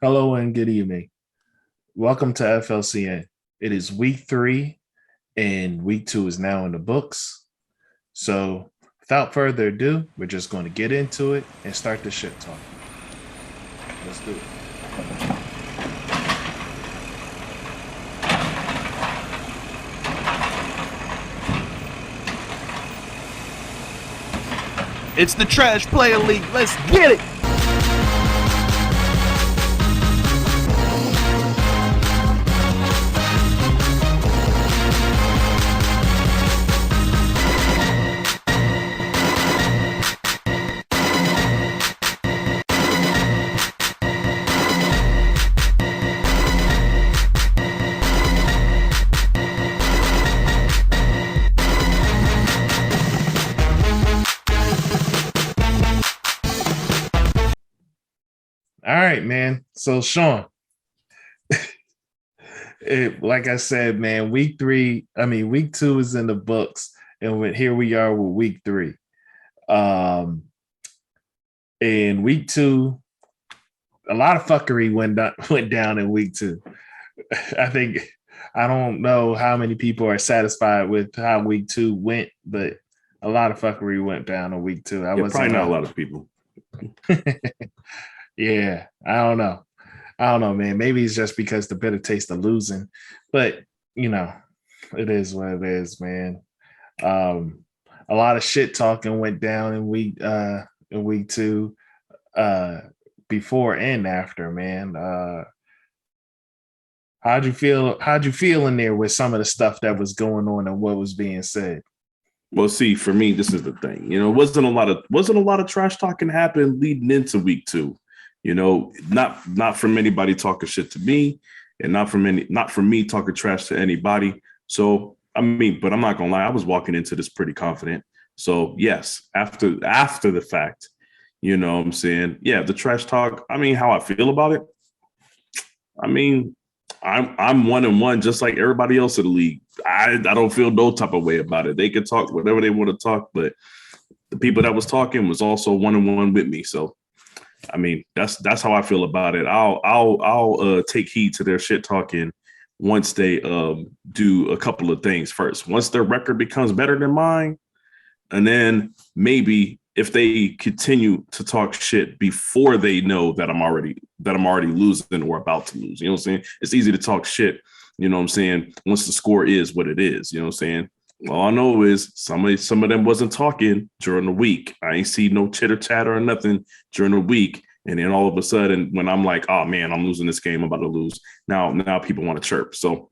Hello and good evening. Welcome to FLCN. It is week 3 and week 2 is now in the books. So without further ado, we're just going to get into it and start the shit talk. Let's do it. It's the Trash Player League. Let's get it. All right, man. So Shawn, like I said, man, week 2 is in the books, and here we are with week 3. In week 2, a lot of fuckery went down in week 2. I don't know how many people are satisfied with how week 2 went, but a lot of fuckery went down in week 2. Probably not a lot of people. Yeah, I don't know, man. Maybe it's just because the bitter taste of losing, but it is what it is, man. A lot of shit talking went down in week 2, before and after, man. How'd you feel in there with some of the stuff that was going on and what was being said? Well, see, for me, this is the thing. Wasn't a lot of trash talking happening leading into week 2. Not from anybody talking shit to me, and not from me talking trash to anybody. So but I'm not gonna lie, I was walking into this pretty confident. So yes, after the fact, what I'm saying, yeah, the trash talk. How I feel about it. I'm 1-1, just like everybody else in the league. I don't feel no type of way about it. They can talk whatever they want to talk, but the people that was talking was also 1-1 with me. So, that's how I feel about it. I'll take heed to their shit talking once they do a couple of things first. Once their record becomes better than mine, and then maybe if they continue to talk shit before they know that I'm already losing or about to lose. You know what I'm saying? It's easy to talk shit, once the score is what it is, you know what I'm saying? All I know is some of them wasn't talking during the week. I ain't see no chitter chatter or nothing during the week. And then all of a sudden, when I'm like, oh man, I'm losing this game, I'm about to lose. Now people want to chirp. So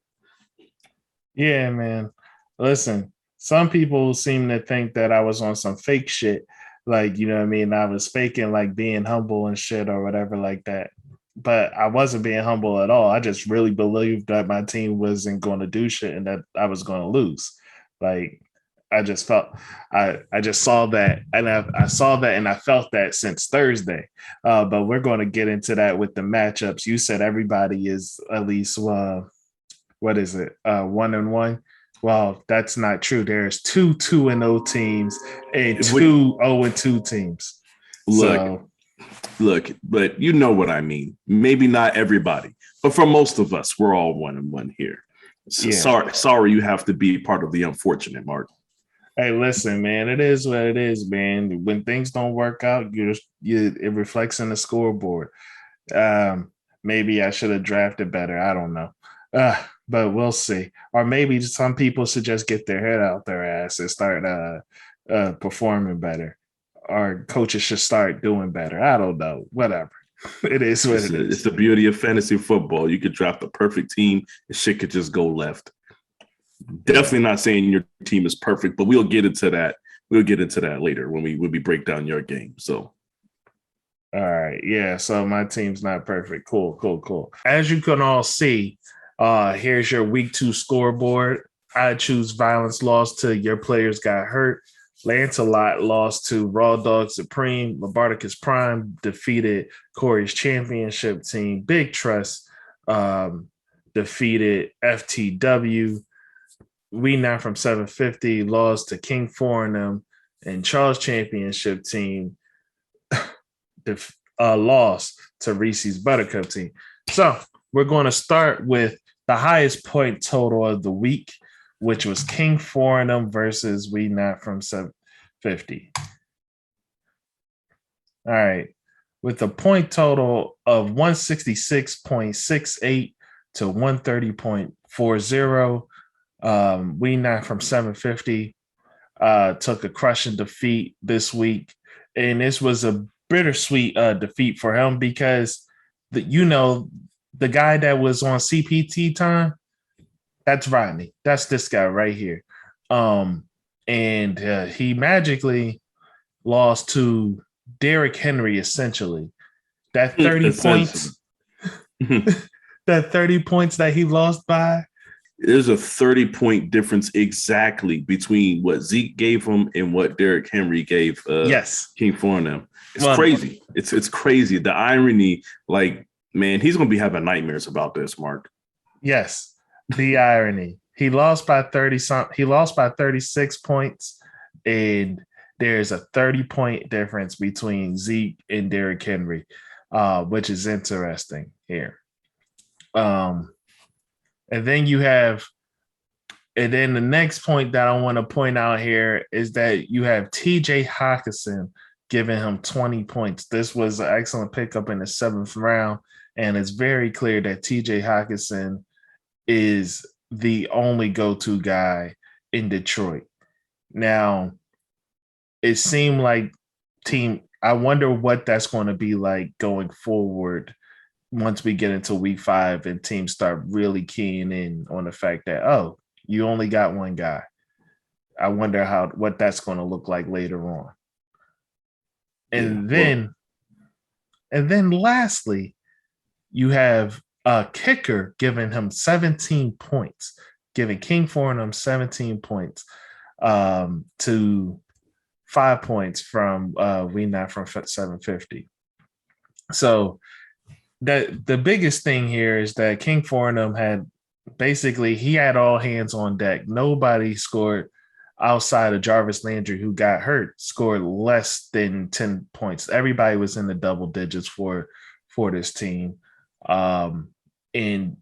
yeah, man. Listen, some people seem to think that I was on some fake shit. Like, I was faking like being humble and shit or whatever like that. But I wasn't being humble at all. I just really believed that my team wasn't going to do shit and that I was going to lose. Like, I just saw that, and I saw that, and I felt that since Thursday. But we're going to get into that with the matchups. You said everybody is at least what is it? 1-1. Well, that's not true. There's 2-0 teams and 2-0-2 teams. Look, but you know what I mean. Maybe not everybody, but for most of us, we're all 1-1 here. So yeah. Sorry, you have to be part of the unfortunate, Mark. Hey, listen, man, it is what it is, man. When things don't work out, it reflects in the scoreboard. Maybe I should have drafted better. I don't know. But we'll see. Or maybe some people should just get their head out their ass and start performing better. Or coaches should start doing better. I don't know. Whatever. It is what it is. It's the beauty of fantasy football. You could draft the perfect team and shit could just go left. Definitely not saying your team is perfect, but we'll get into that. We'll get into that later when we break down your game. So, all right, yeah. So my team's not perfect. Cool. As you can all see, here's your week 2 scoreboard. I choose violence lost to your players got hurt. Lancelot lost to Raw Dog Supreme. Labarticus Prime defeated Corey's championship team. Big Trust defeated FTW. We Not From 750 lost to King Foreign and Charles championship team lost to Reese's Buttercup team. So we're going to start with the highest point total of the week, which was King Foreign versus We Not From 750. All right. With a point total of 166.68 to 130.40, We Not From 750 took a crushing defeat this week. And this was a bittersweet defeat for him because, the guy that was on CPT time, that's Rodney. That's this guy right here. And he magically lost to Derrick Henry, essentially. That 30 points, that 30 points that he lost by. There's a 30-point difference exactly between what Zeke gave him and what Derrick Henry gave King Foreign. It's crazy. It's crazy. The irony, man, he's going to be having nightmares about this, Mark. Yes, the irony. He lost by 30 something. He lost by 36 points, and there's a 30-point difference between Zeke and Derrick Henry, which is interesting here. And then the next point that I want to point out here is that you have TJ Hawkinson giving him 20 points. This was an excellent pickup in the 7th round, and it's very clear that TJ Hawkinson is the only go-to guy in Detroit. Now, it seemed like I wonder what that's going to be like going forward once we get into week 5 and teams start really keying in on the fact that, you only got one guy. I wonder what that's going to look like later on. And then lastly, you have a kicker giving him 17 points, giving King Foreign 17 points to 5 points from We Not From 750. So the biggest thing here is that King Foreign had all hands on deck. Nobody scored outside of Jarvis Landry, who got hurt, scored less than 10 points. Everybody was in the double digits for this team. And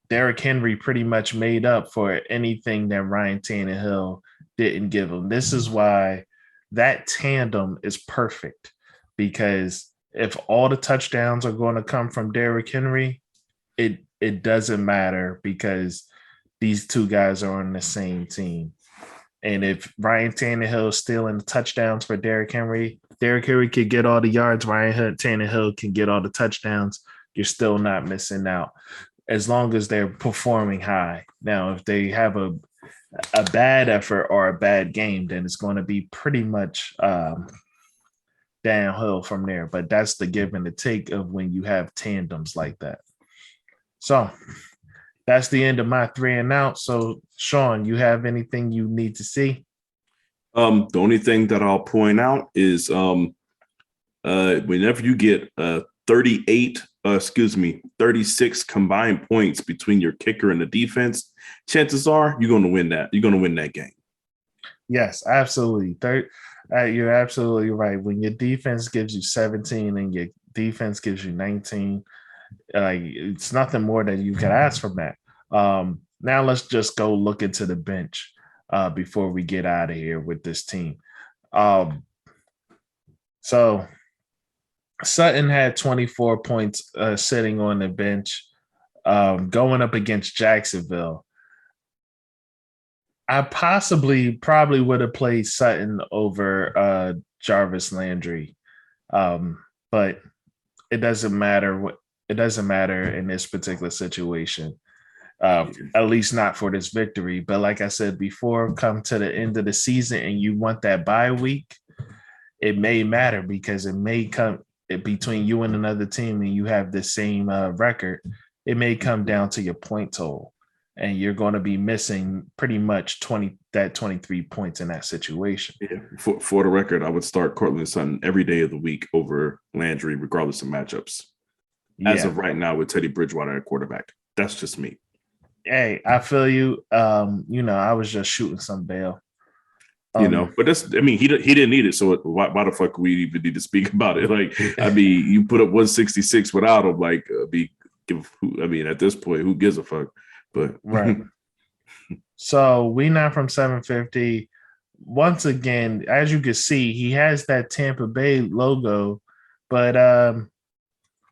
Derrick Henry pretty much made up for anything that Ryan Tannehill didn't give him. This is why that tandem is perfect, because if all the touchdowns are going to come from Derrick Henry, it doesn't matter because these two guys are on the same team. And if Ryan Tannehill is stealing the touchdowns for Derrick Henry could get all the yards. Tannehill can get all the touchdowns. You're still not missing out as long as they're performing high. Now, if they have a bad effort or a bad game, then it's going to be pretty much downhill from there. But that's the give and the take of when you have tandems like that. So that's the end of my 3 and out. So, Shawn, you have anything you need to see? The only thing that I'll point out is whenever you get 36 combined points between your kicker and the defense, chances are you're going to win that. You're going to win that game. Yes, absolutely. You're absolutely right. When your defense gives you 17 and your defense gives you 19, it's nothing more than you can ask from that. Now let's just go look into the bench before we get out of here with this team. So Sutton had 24 points sitting on the bench going up against Jacksonville. I probably would have played Sutton over Jarvis Landry, but it doesn't matter. It doesn't matter in this particular situation, at least not for this victory. But like I said before, come to the end of the season and you want that bye week, it may matter because it may come between you and another team and you have the same record. It may come down to your point total. And you're going to be missing pretty much 23 points in that situation. Yeah. For the record, I would start Courtland Sutton every day of the week over Landry, regardless of matchups. Yeah. As of right now, with Teddy Bridgewater at quarterback. That's just me. Hey, I feel you. I was just shooting some bail. But he didn't need it. So why the fuck we even need to speak about it? Like, you put up 166 without him. Like, at this point, who gives a fuck? But right. So we not from 750. Once again, as you can see, he has that Tampa Bay logo, but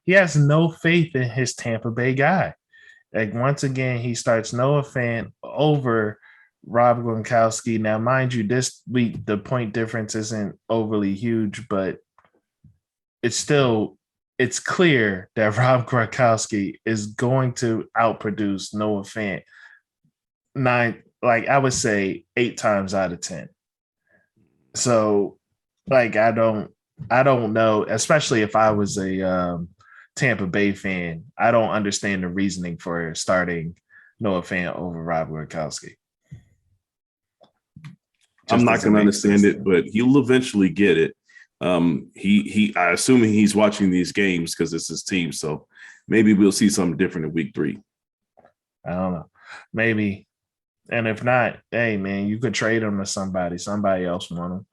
he has no faith in his Tampa Bay guy. Like, once again, he starts Noah Fant over Rob Gronkowski. Now, mind you, this week the point difference isn't overly huge, but it's clear that Rob Gronkowski is going to outproduce Noah Fant I would say 8 times out of 10. So, like, I don't know, especially if I was a Tampa Bay fan. I don't understand the reasoning for starting Noah Fant over Rob Gronkowski. I'm not going to understand it, but he'll eventually get it. I assume he's watching these games because it's his team. So maybe we'll see something different in week 3. I don't know. Maybe. And if not, hey, man, you could trade him to somebody. Somebody else want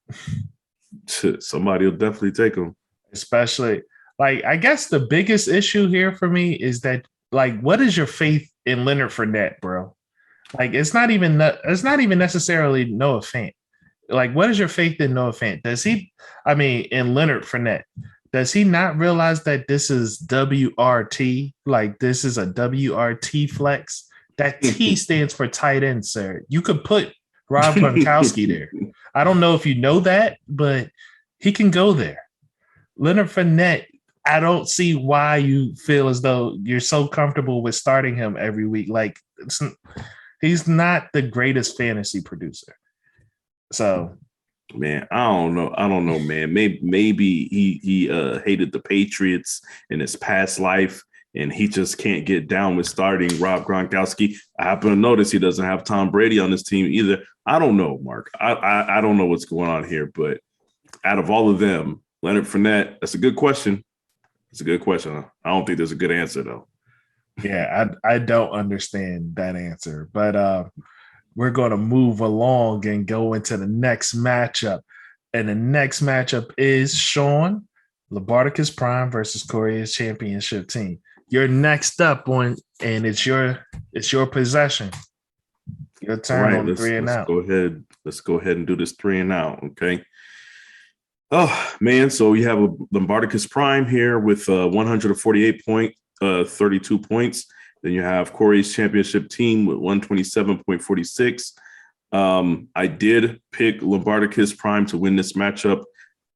him. Somebody will definitely take him. Especially, I guess the biggest issue here for me is that, what is your faith in Leonard Fournette, bro? It's not even necessarily Noah Fant. What is your faith in Noah Fant? In Leonard Fournette, does he not realize that this is WRT? This is a WRT flex? That T stands for tight end, sir. You could put Rob Gronkowski there. I don't know if you know that, but he can go there. Leonard Fournette, I don't see why you feel as though you're so comfortable with starting him every week. He's not the greatest fantasy producer. So, man, I don't know, man. Maybe he hated the Patriots in his past life, and he just can't get down with starting Rob Gronkowski. I happen to notice he doesn't have Tom Brady on his team either. I don't know, Mark. I don't know what's going on here, but out of all of them, Leonard Fournette, that's a good question. It's a good question. I don't think there's a good answer, though. Yeah, I don't understand that answer, but we're going to move along and go into the next matchup. And the next matchup is Shawn, Labarticus Prime versus Korea's championship team. You're next up and it's your possession. Your turn on 3 and out. Let's go ahead and do this 3 and out. Okay. Oh man, so you have a Labarticus Prime here with 148.32 points. Then you have Corey's championship team with 127.46. I did pick Labarticus Prime to win this matchup.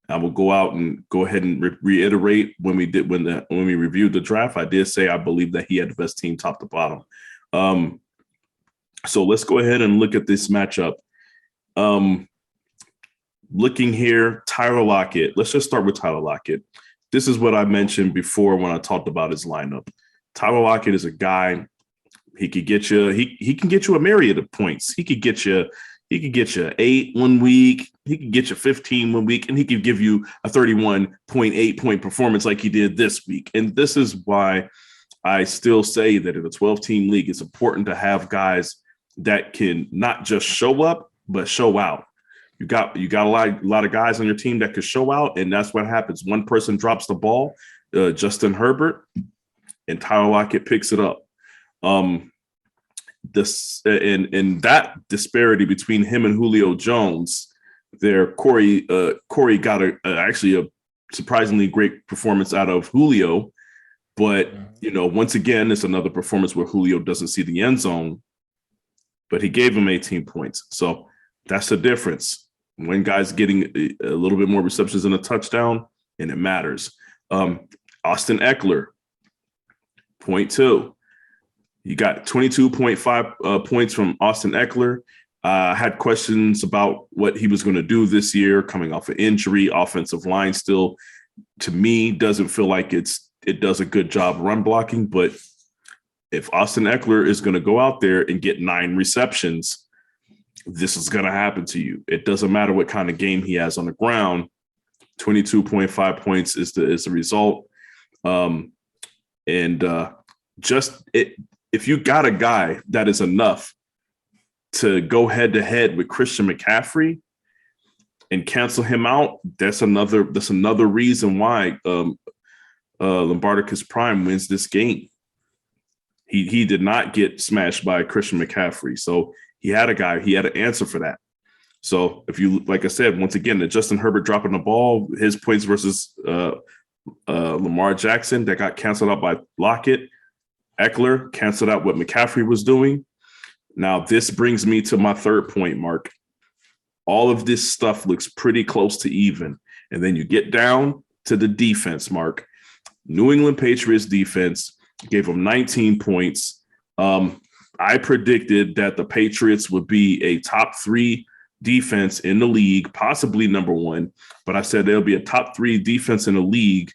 I will go out and go ahead and reiterate when we reviewed the draft. I did say I believe that he had the best team top to bottom. So let's go ahead and look at this matchup. Looking here, Tyler Lockett. Let's just start with Tyler Lockett. This is what I mentioned before when I talked about his lineup. Tyler Lockett is a guy. He could get you. He can get you a myriad of points. He could get you 8 one week. He could get you 15 one week, and he could give you a 31.8 point performance like he did this week. And this is why I still say that in a 12-team league, it's important to have guys that can not just show up but show out. You got a lot of guys on your team that could show out, and that's what happens. One person drops the ball, Justin Herbert, and Tyler Lockett picks it up. This and that disparity between him and Julio Jones, Corey got actually a surprisingly great performance out of Julio, but once again, it's another performance where Julio doesn't see the end zone, but he gave him 18 points. So that's the difference. When guys getting a little bit more receptions and a touchdown, and it matters. Austin Eckler, 0.2. You got 22.5 points from Austin Eckler. Had questions about what he was going to do this year, coming off an injury. Offensive line still, to me, doesn't feel like it does a good job run blocking. But if Austin Eckler is going to go out there and get 9 receptions, this is going to happen to you. It doesn't matter what kind of game he has on the ground. 22.5 points is the result. If you got a guy that is enough to go head to head with Christian McCaffrey, and cancel him out, that's another reason why Labarticus Prime wins this game. He did not get smashed by Christian McCaffrey, so he had an answer for that. So if you, like I said, once again, the Justin Herbert dropping the ball, his points versus Lamar Jackson that got canceled out by Lockett. Eckler canceled out what McCaffrey was doing. Now this brings me to my third point, Mark. All of this stuff looks pretty close to even. And then you get down to the defense, Mark. New England Patriots defense gave them 19 points. I predicted that the Patriots would be a top 3 defense in the league, possibly number 1. But I said there'll be a top 3 defense in the league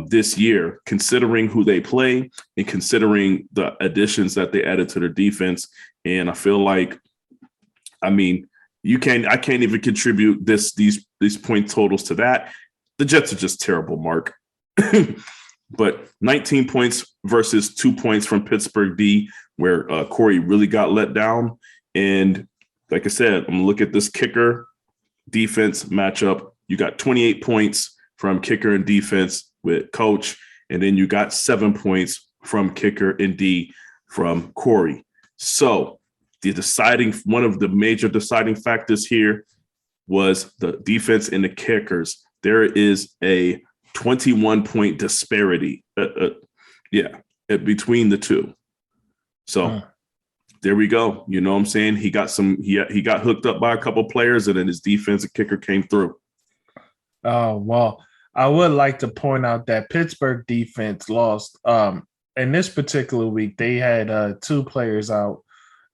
this year, considering who they play and considering the additions that they added to their defense. And I feel like, I can't even contribute these point totals to that. The Jets are just terrible, Mark. But 19 points versus 2 points from Pittsburgh D, where Corey really got let down. And like I said, I'm gonna look at this kicker defense matchup. You got 28 points from kicker and defense with Coach, and then you got 7 points from kicker and D from Corey. So one of the major deciding factors here was the defense and the kickers. There is a 21-point disparity between the two. So there we go. You know what I'm saying? He got hooked up by a couple players, and then his defensive kicker came through. Oh, well, I would like to point out that Pittsburgh defense lost. In this particular week, they had 2 players out.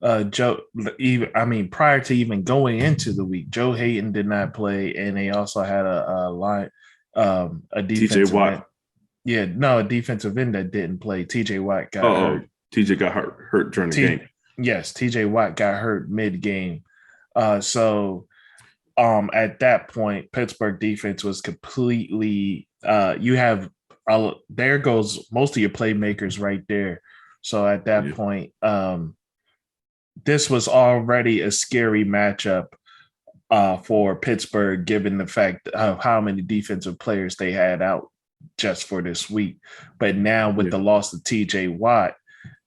Prior to even going into the week, Joe Hayden did not play, and they also had a defensive TJ Watt. A defensive end that didn't play. TJ Watt got hurt. TJ got hurt during the game. Yes, TJ Watt got hurt mid-game. So at that point, Pittsburgh defense was completely there goes most of your playmakers right there. So at that point, this was already a scary matchup for Pittsburgh, given the fact of how many defensive players they had out just for this week. But now with the loss of TJ Watt,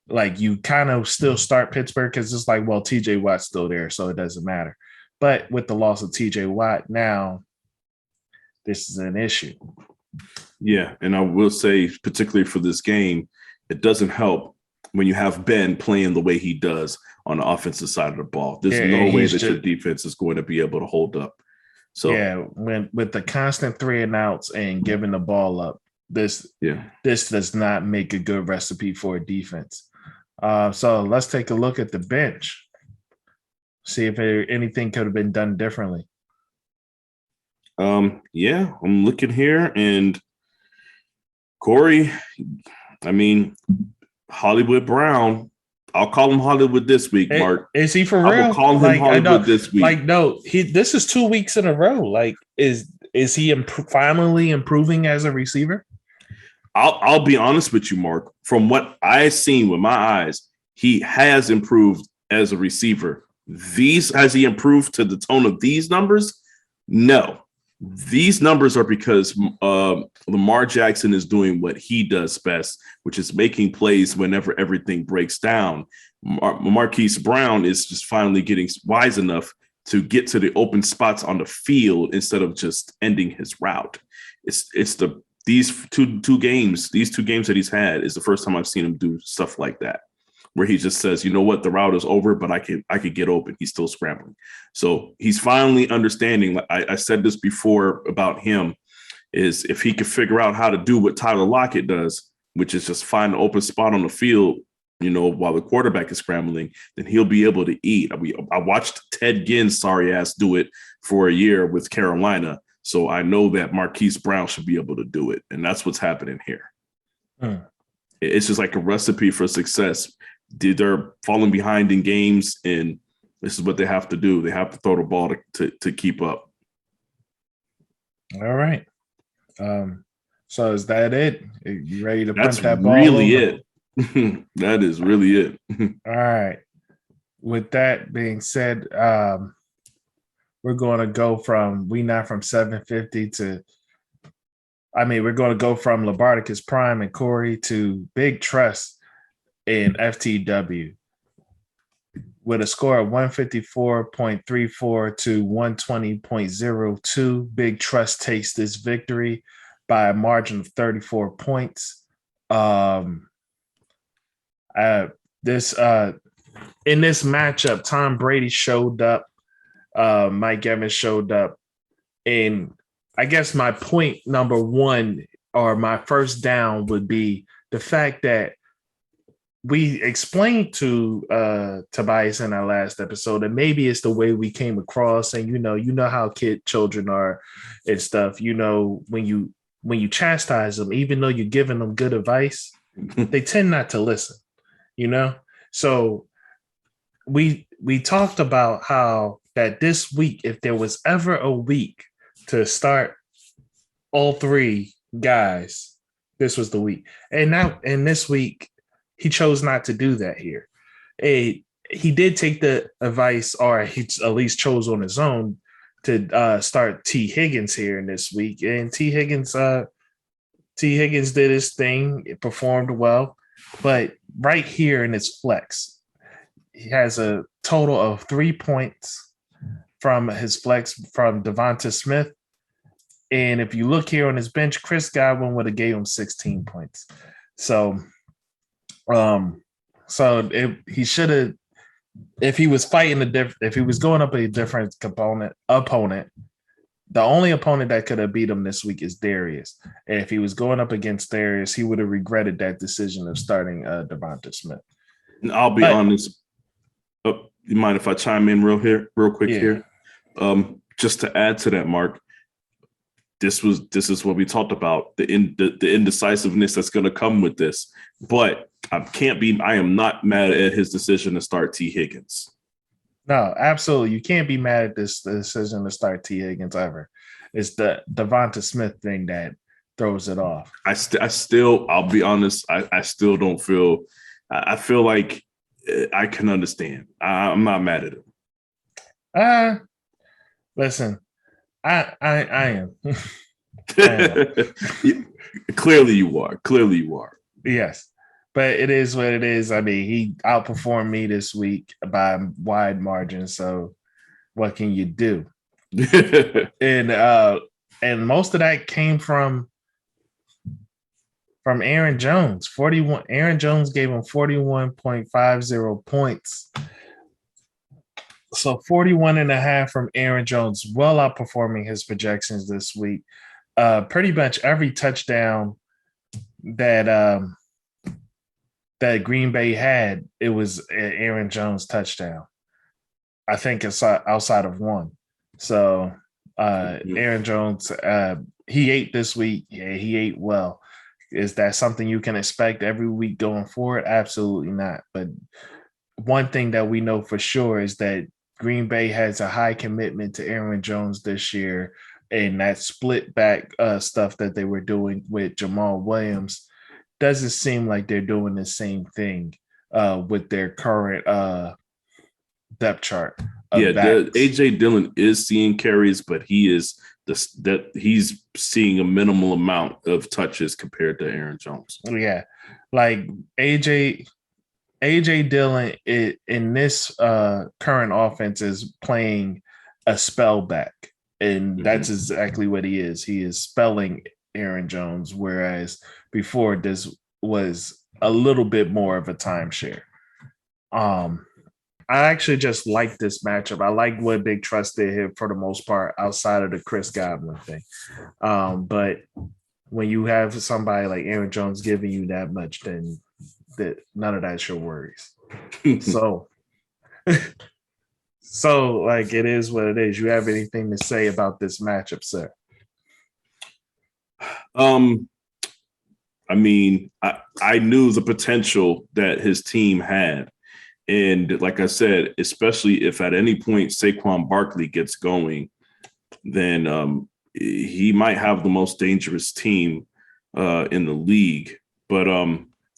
like, you kind of still start Pittsburgh because it's like, well, TJ Watt's still there, so it doesn't matter. But with the loss of TJ Watt, now this is an issue. Yeah, and I will say, particularly for this game, it doesn't help when you have Ben playing the way he does on the offensive side of the ball. There's no way that your defense is going to be able to hold up. So with the constant 3 and outs and giving the ball up, this does not make a good recipe for a defense. So let's take a look at the bench. See if anything could have been done differently. I'm looking here, and Corey, Hollywood Brown. I'll call him Hollywood this week, Mark. Is he for real? I will call him Hollywood this week. This is 2 weeks in a row. Like, is he finally improving as a receiver? I'll be honest with you, Mark. From what I've seen with my eyes, he has improved as a receiver. Has he improved to the tone of these numbers? No. These numbers are because Lamar Jackson is doing what he does best, which is making plays whenever everything breaks down. Marquise Brown is just finally getting wise enough to get to the open spots on the field instead of just ending his route. These two games that he's had is the first time I've seen him do stuff like that, where he just says, you know what, the route is over, but I could get open. He's still scrambling. So he's finally understanding. I said this before about him, is if he could figure out how to do what Tyler Lockett does, which is just find an open spot on the field, while the quarterback is scrambling, then he'll be able to eat. I watched Ted Ginn's sorry ass do it for a year with Carolina. So I know that Marquise Brown should be able to do it. And that's what's happening here. It's just like a recipe for success. They're falling behind in games, and this is what they have to do. They have to throw the ball to keep up. All right. So is that it? Are you ready to That's punt that ball? really it. That is really it. All right. With that being said, we're going to go from We Not From 750 to, we're going to go from Labarticus Prime and Corey to Big Trust in FTW with a score of 154.34 to 120.02. Big Trust takes this victory by a margin of 34 points. This in this matchup, Tom Brady showed up, Mike Evans showed up, and I guess my point number one, or my first down, would be the fact that we explained to Tobias in our last episode that maybe it's the way we came across, and you know how children are and stuff. When you chastise them, even though you're giving them good advice, they tend not to listen. So we talked about how that this week, if there was ever a week to start all three guys, this was the week. And this week, he chose not to do that here. He did take the advice, or he at least chose on his own to start T. Higgins here in this week. And T. Higgins did his thing. It performed well. But right here in his flex, he has a total of 3 points from his flex from Devonta Smith. And if you look here on his bench, Chris Godwin would have gave him 16 points. So he should have, if he was fighting if he was going up a different opponent, the only opponent that could have beat him this week is Darius. And if he was going up against Darius, he would have regretted that decision of starting Devonta Smith. And I'll be honest. You mind if I chime in real quick here? Just to add to that, Mark, this is what we talked about, the indecisiveness that's going to come with this. But I am not mad at his decision to start T. Higgins. No, absolutely. You can't be mad at this decision to start T. Higgins ever. It's the Devonta Smith thing that throws it off. I'll be honest, I still don't feel, I feel like I can understand. I'm not mad at him. Listen, I am. Clearly you are. Yes. But it is what it is. He outperformed me this week by a wide margin. So what can you do? And most of that came from Aaron Jones. 41. Aaron Jones gave him 41.50 points. So 41.5 from Aaron Jones, well outperforming his projections this week. Pretty much every touchdown that Green Bay had, it was an Aaron Jones touchdown. I think it's outside of one. So Aaron Jones, he ate this week. Yeah, he ate well. Is that something you can expect every week going forward? Absolutely not. But one thing that we know for sure is that Green Bay has a high commitment to Aaron Jones this year, and that split back stuff that they were doing with Jamal Williams doesn't seem like they're doing the same thing with their current depth chart. AJ Dillon is seeing carries, but he's seeing a minimal amount of touches compared to Aaron Jones. Yeah, like AJ Dillon in this current offense is playing a spell back, and that's exactly what he is. He is spelling Aaron Jones, whereas before this was a little bit more of a timeshare. I actually just like this matchup. I like what Big Trust did here for the most part, outside of the Chris Godwin thing. But when you have somebody like Aaron Jones giving you that much, then none of that's your worries. So like, it is what it is. You have anything to say about this matchup, sir? I knew the potential that his team had. And like I said, especially if at any point Saquon Barkley gets going, then he might have the most dangerous team in the league. But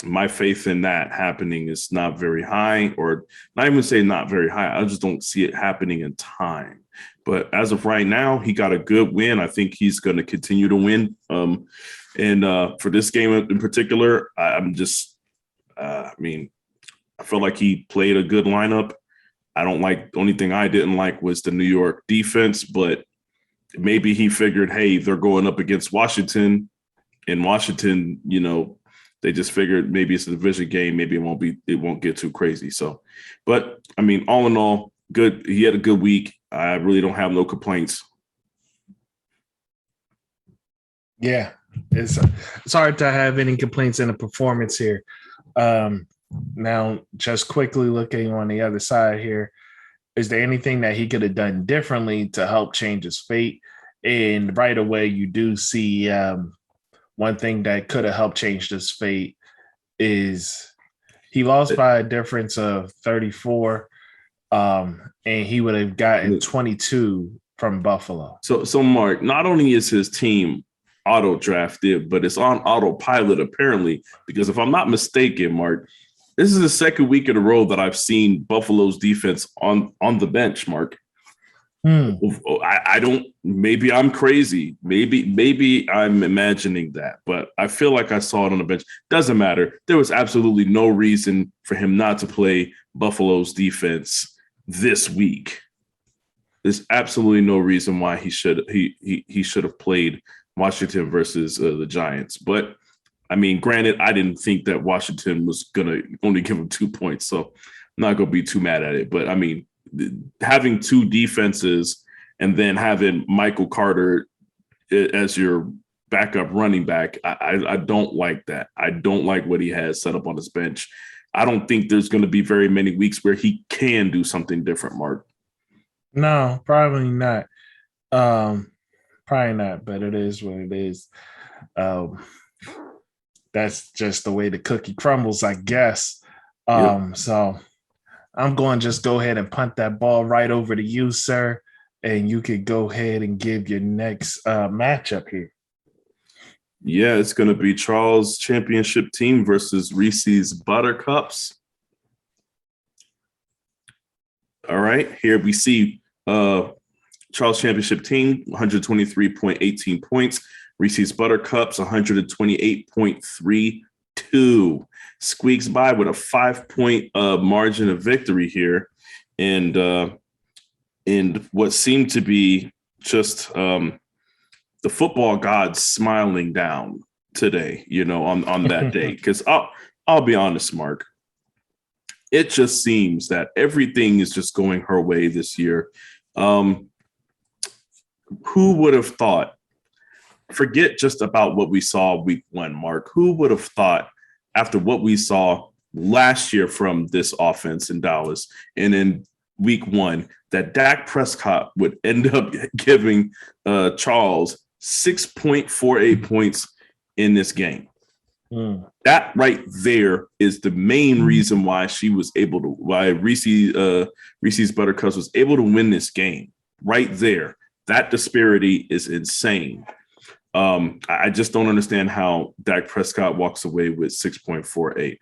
my faith in that happening is not very high, or not even say not very high. I just don't see it happening in time. But as of right now, he got a good win. I think he's going to continue to win. And for this game in particular, I'm just, I feel like he played a good lineup. The only thing I didn't like was the New York defense, but maybe he figured, hey, they're going up against Washington. In Washington, they just figured maybe it's a division game. Maybe it won't get too crazy. So, but all in all, good. He had a good week. I really don't have no complaints. Yeah, it's hard to have any complaints in the performance here. Now, just quickly looking on the other side here, is there anything that he could have done differently to help change his fate? And right away, you do see one thing that could have helped change his fate is he lost by a difference of 34, and he would have gotten 22 from Buffalo. So Mark, not only is his team auto drafted, but it's on autopilot apparently, because if I'm not mistaken, Mark, this is the second week in a row that I've seen Buffalo's defense on the bench, Mark. I don't, maybe I'm crazy. Maybe I'm imagining that, but I feel like I saw it on the bench. Doesn't matter. There was absolutely no reason for him not to play Buffalo's defense this week. There's absolutely no reason why he should have played Washington versus the Giants. But granted, I didn't think that Washington was gonna only give him 2 points, so I'm not gonna be too mad at it. But having two defenses and then having Michael Carter as your backup running back, I don't like that. I don't like what he has set up on his bench. I don't think there's going to be very many weeks where he can do something different, Mark. No, probably not. Probably not, but it is what it is. That's just the way the cookie crumbles, I guess. Yep. So I'm going to just go ahead and punt that ball right over to you, sir, and you could go ahead and give your next matchup here. Yeah, it's going to be Charles' championship team versus Reese's Buttercups. All right, here we see Charles' championship team, 123.18 points. Reese's Buttercups, 128.32. Squeaks by with a 5-point margin of victory here. And what seemed to be just the football gods smiling down today, on that day. Because I'll be honest, Mark, it just seems that everything is just going her way this year. Who would have thought? Forget just about what we saw week 1, Mark. Who would have thought after what we saw last year from this offense in Dallas and in week 1 that Dak Prescott would end up giving Charles 6.48 points in this game? That right there is the main reason why Reese's Buttercups was able to win this game. Right there. That disparity is insane. I just don't understand how Dak Prescott walks away with 6.48.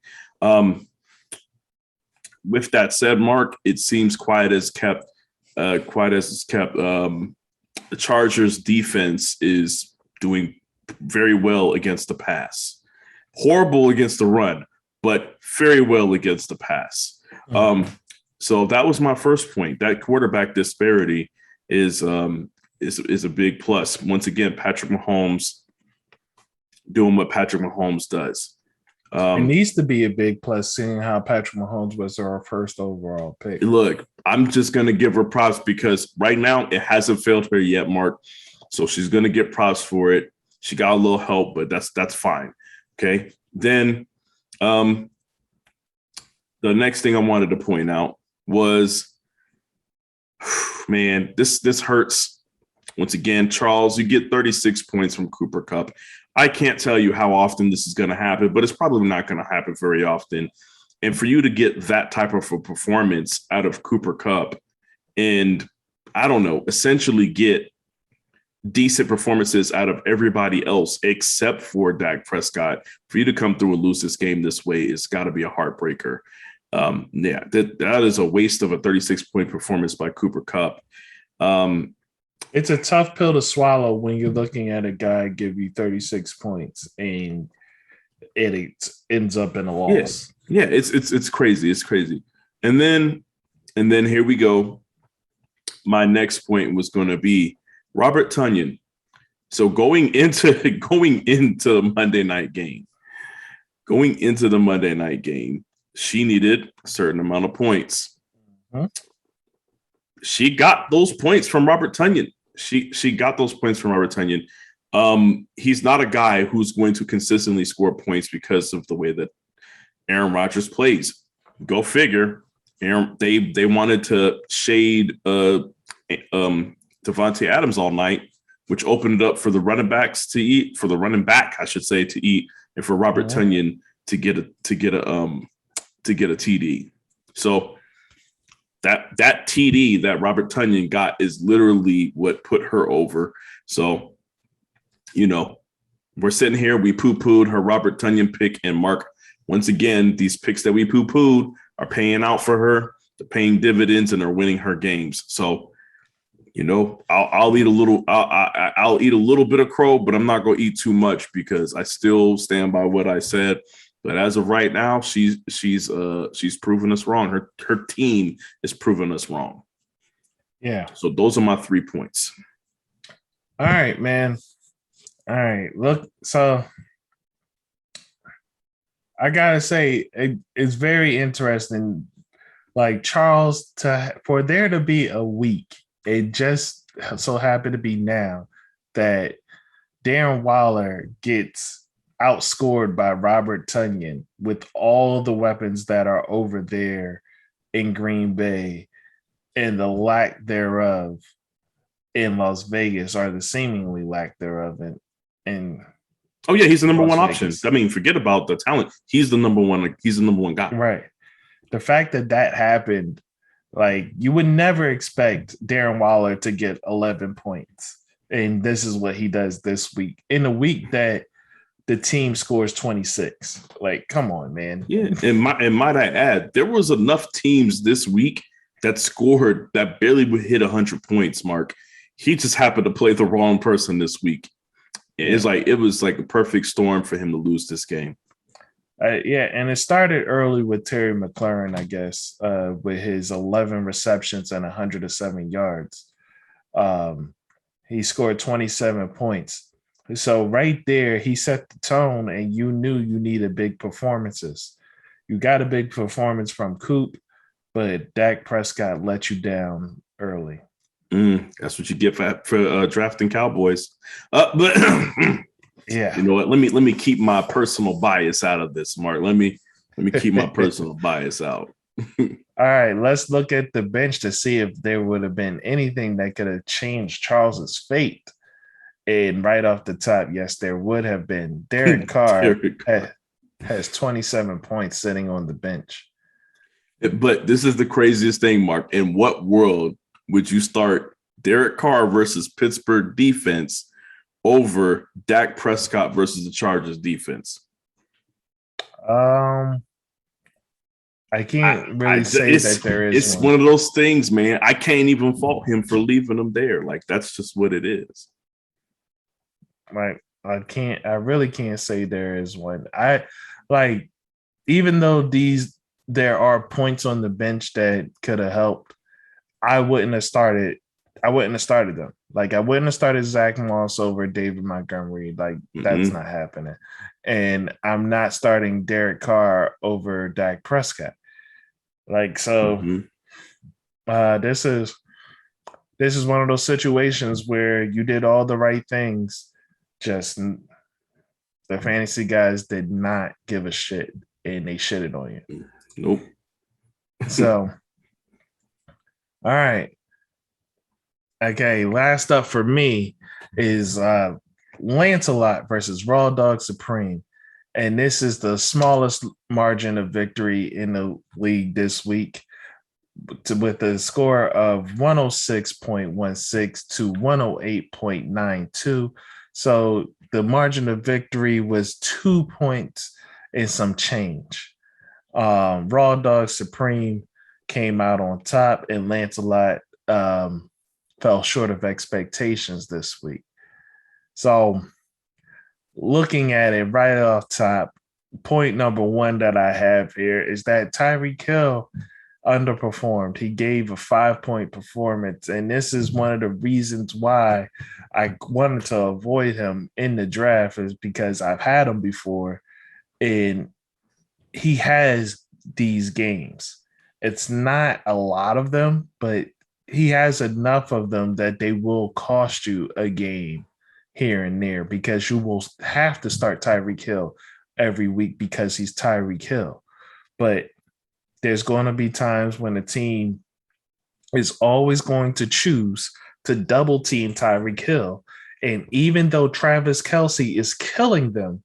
With that said, Mark, it seems quiet as kept. The Chargers defense is doing very well against the pass. Horrible against the run, but very well against the pass. So that was my first point. That quarterback disparity is a big plus. Once again, Patrick Mahomes doing what Patrick Mahomes does. It needs to be a big plus, seeing how Patrick Mahomes was our first overall pick. Look, I'm just going to give her props because right now it hasn't failed her yet, Mark. So she's going to get props for it. She got a little help, but that's fine. Okay. Then the next thing I wanted to point out was, man, this hurts. Once again, Charles, you get 36 points from Cooper Kupp. I can't tell you how often this is going to happen, but it's probably not going to happen very often. And for you to get that type of a performance out of Cooper Kupp and, I don't know, essentially get decent performances out of everybody else except for Dak Prescott. For you to come through and lose this game this way, it's got to be a heartbreaker. That is a waste of a 36-point performance by Cooper Kupp. It's a tough pill to swallow when you're looking at a guy give you 36 points and it ends up in a loss. Yeah, it's crazy. It's crazy. And then here we go. My next point was going to be Robert Tonyan. So going into the Monday night game, she needed a certain amount of points. Mm-hmm. She got those points from Robert Tonyan. She got those points from Robert Tonyan. He's not a guy who's going to consistently score points because of the way that Aaron Rodgers plays. Go figure. They wanted to shade Devontae Adams all night, which opened it up for the running back, I should say, to eat, and for Robert Tonyan to get a TD. So that TD that Robert Tonyan got is literally what put her over. So, we're sitting here, we poo-pooed her Robert Tonyan pick, and Mark, once again, these picks that we poo-pooed are paying out for her, they're paying dividends, and they're winning her games. So, I'll eat a little. I'll eat a little bit of crow, but I'm not going to eat too much because I still stand by what I said. But as of right now, she's proven us wrong. Her team is proving us wrong. Yeah. So those are my 3 points. All right, man. All right. Look, so I gotta say it's very interesting. Like Charles, for there to be a week, it just so happened to be now that Darren Waller gets outscored by Robert Tonyan with all the weapons that are over there in Green Bay and the lack thereof in Las Vegas, or the seemingly lack thereof in oh yeah, he's the number one Vegas. option. I mean, forget about the talent. He's the number one. He's the number one guy. Right. The fact that happened, like you would never expect Darren Waller to get 11 points. And this is what he does this week in a week that the team scores 26. Like, come on, man. Yeah. And might I add, there was enough teams this week that scored that barely would hit 100 points, Mark. He just happened to play the wrong person this week. It was like a perfect storm for him to lose this game. And it started early with Terry McLaurin, I guess, with his 11 receptions and 107 yards. He scored 27 points. So right there, he set the tone, and you knew you needed big performances. You got a big performance from Coop, but Dak Prescott let you down early. That's what you get for drafting Cowboys. But yeah, you know what? Let me keep my personal bias out of this, Mark. Let me keep my personal bias out. All right, let's look at the bench to see if there would have been anything that could have changed Charles's fate. And right off the top, yes, there would have been. Derek Carr has 27 points sitting on the bench. But this is the craziest thing, Mark. In what world would you start Derek Carr versus Pittsburgh defense over Dak Prescott versus the Chargers defense? I can't really say that there is. It's one of those things, man. I can't even fault him for leaving them there. Like, that's just what it is. Like, I really can't say there is one. Even though there are points on the bench that could have helped, I wouldn't have started them. Like, I wouldn't have started Zach Moss over David Montgomery. Like, that's not happening. And I'm not starting Derek Carr over Dak Prescott. Like, so this is one of those situations where you did all the right things. Just the fantasy guys did not give a shit, and they shitted on you. Nope. So, all right. Okay, last up for me is Lancelot versus Raw Dog Supreme. And this is the smallest margin of victory in the league this week. with a score of 106.16 to 108.92. So the margin of victory was 2 points and some change. Raw Dog Supreme came out on top, and Lancelot fell short of expectations this week. So looking at it right off top, point number one that I have here is that Tyreek Hill underperformed. He gave a 5-point performance, and this is one of the reasons why I wanted to avoid him in the draft, is because I've had him before, and he has these games. It's not a lot of them, but he has enough of them that they will cost you a game here and there, because you will have to start Tyreek Hill every week because he's Tyreek Hill. But there's going to be times when the team is always going to choose to double team Tyreek Hill. And even though Travis Kelce is killing them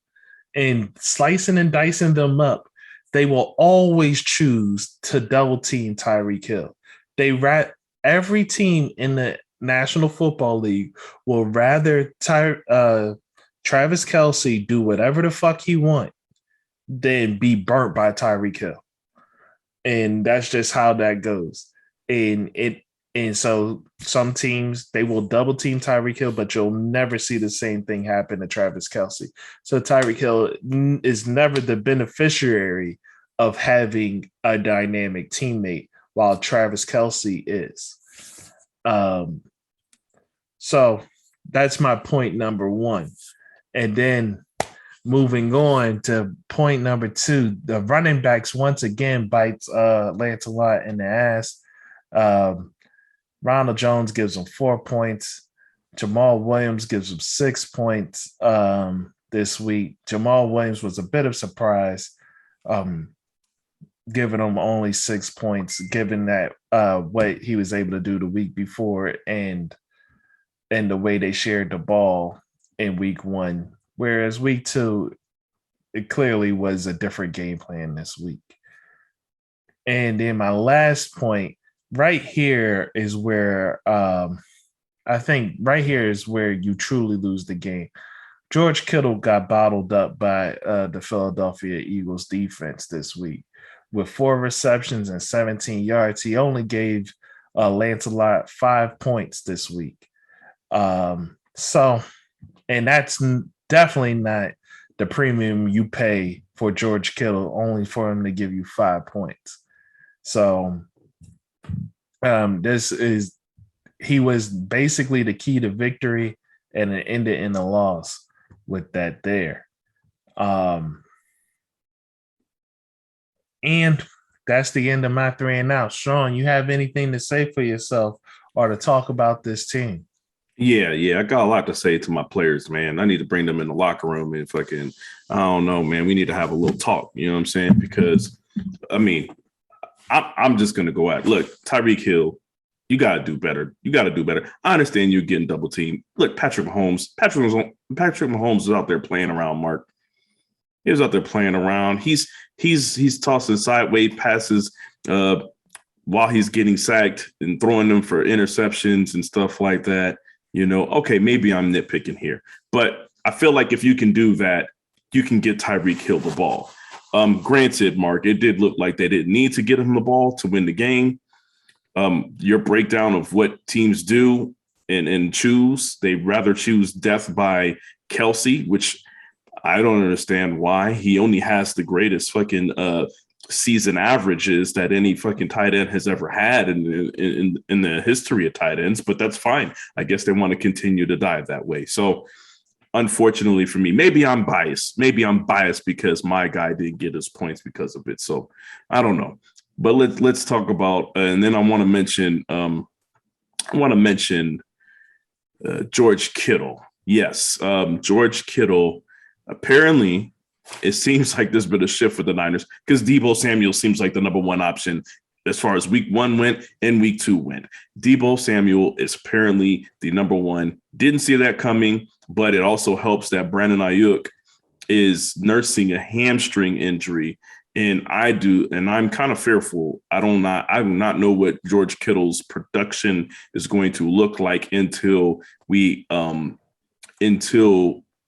and slicing and dicing them up, they will always choose to double team Tyreek Hill. Every team in the National Football League will rather Travis Kelce do whatever the fuck he wants than be burnt by Tyreek Hill. And that's just how that goes. And so some teams, they will double team Tyreek Hill, but you'll never see the same thing happen to Travis Kelce. So Tyreek Hill is never the beneficiary of having a dynamic teammate, while Travis Kelce is. So that's my point number one. And then moving on to point number two, the running backs once again bites Lancelot in the ass. Ronald Jones gives him 4 points. Jamal Williams gives him 6 points this week. Jamal Williams was a bit of a surprise, giving him only 6 points, given that what he was able to do the week before and the way they shared the ball in week one. Whereas week two, it clearly was a different game plan this week. And then my last point, right here is where I think right here is where you truly lose the game. George Kittle got bottled up by the Philadelphia Eagles defense this week. With 4 receptions and 17 yards, he only gave Lancelot 5 points this week. So, and that's definitely not the premium you pay for George Kittle, only for him to give you 5 points. So, he was basically the key to victory, and it ended in a loss with that there. And that's the end of my 3 and out. Shawn, you have anything to say for yourself or to talk about this team? Yeah. I got a lot to say to my players, man. I need to bring them in the locker room and fucking, I don't know, man. We need to have a little talk. You know what I'm saying? Because, I mean, I'm just going to go at it. Look, Tyreek Hill, you got to do better. I understand you're getting double teamed. Look, Patrick Mahomes is out there playing around, Mark. He was out there playing around. He's tossing sideways passes while he's getting sacked and throwing them for interceptions and stuff like that. You know, okay, maybe I'm nitpicking here, but I feel like if you can do that, you can get Tyreek Hill the ball. Granted, Mark, it did look like they didn't need to get him the ball to win the game. Your breakdown of what teams do and choose, they rather choose death by Kelce, which I don't understand why. He only has the greatest fucking season averages that any fucking tight end has ever had in the history of tight ends, but that's fine. I guess they want to continue to dive that way. So unfortunately for me, maybe I'm biased because my guy didn't get his points because of it. So I don't know, but let's talk about, and then I want to mention George Kittle. Yes. George Kittle, apparently it seems like there's been a shift for the Niners because Deebo Samuel seems like the number one option as far as week 1 went and week 2 went. Deebo Samuel is apparently the number one. Didn't see that coming, but it also helps that Brandon Ayuk is nursing a hamstring injury And I'm kind of fearful. I do not know what George Kittle's production is going to look like until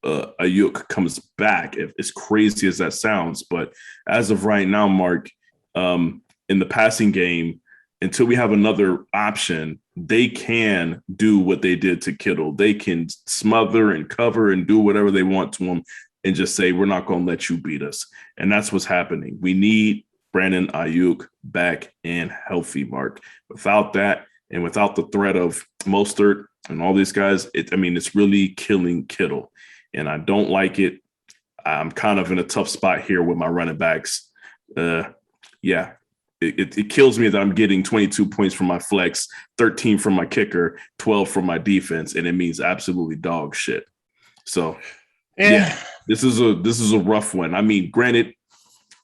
Ayuk comes back. As crazy as that sounds, but as of right now, Mark, in the passing game, until we have another option, they can do what they did to Kittle. They can smother and cover and do whatever they want to him and just say, we're not going to let you beat us. And that's what's happening. We need Brandon Ayuk back and healthy, Mark. Without that, and without the threat of Mostert and all these guys, it's really killing Kittle. And I don't like it. I'm kind of in a tough spot here with my running backs. It kills me that I'm getting 22 points from my flex, 13 from my kicker, 12 from my defense, and it means absolutely dog shit. So, this is a rough one. I mean, granted,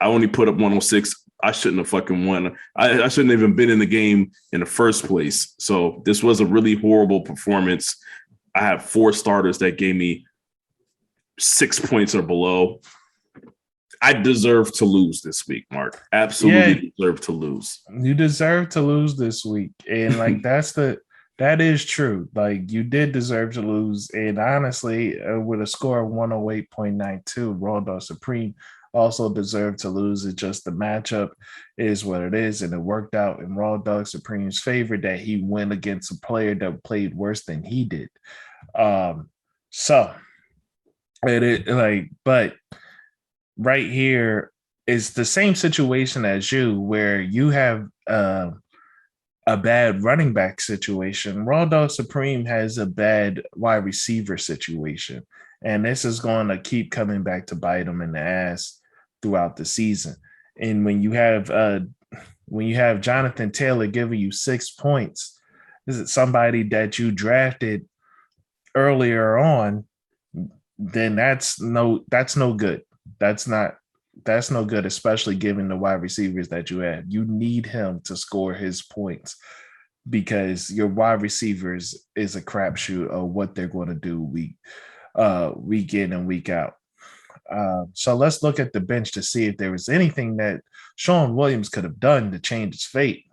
I only put up 106. I shouldn't have fucking won. I shouldn't have even been in the game in the first place. So this was a really horrible performance. I have 4 starters that gave me 6 points or below. I deserve to lose this week, Mark. Absolutely deserve to lose. You deserve to lose this week. And like that is true. Like you did deserve to lose. And honestly, with a score of 108.92, Raw Dog Supreme also deserved to lose. It's just the matchup is what it is. And it worked out in Raw Dog Supreme's favor that he went against a player that played worse than he did. But right here is the same situation as you, where you have a bad running back situation. Raw Dog Supreme has a bad wide receiver situation. And this is going to keep coming back to bite him in the ass throughout the season. And when you have Jonathan Taylor giving you 6 points, this is somebody that you drafted earlier on, then that's no good. That's no good, especially given the wide receivers that you have. You need him to score his points because your wide receivers is a crapshoot of what they're going to do week in and week out. So let's look at the bench to see if there was anything that Shawn Williams could have done to change his fate.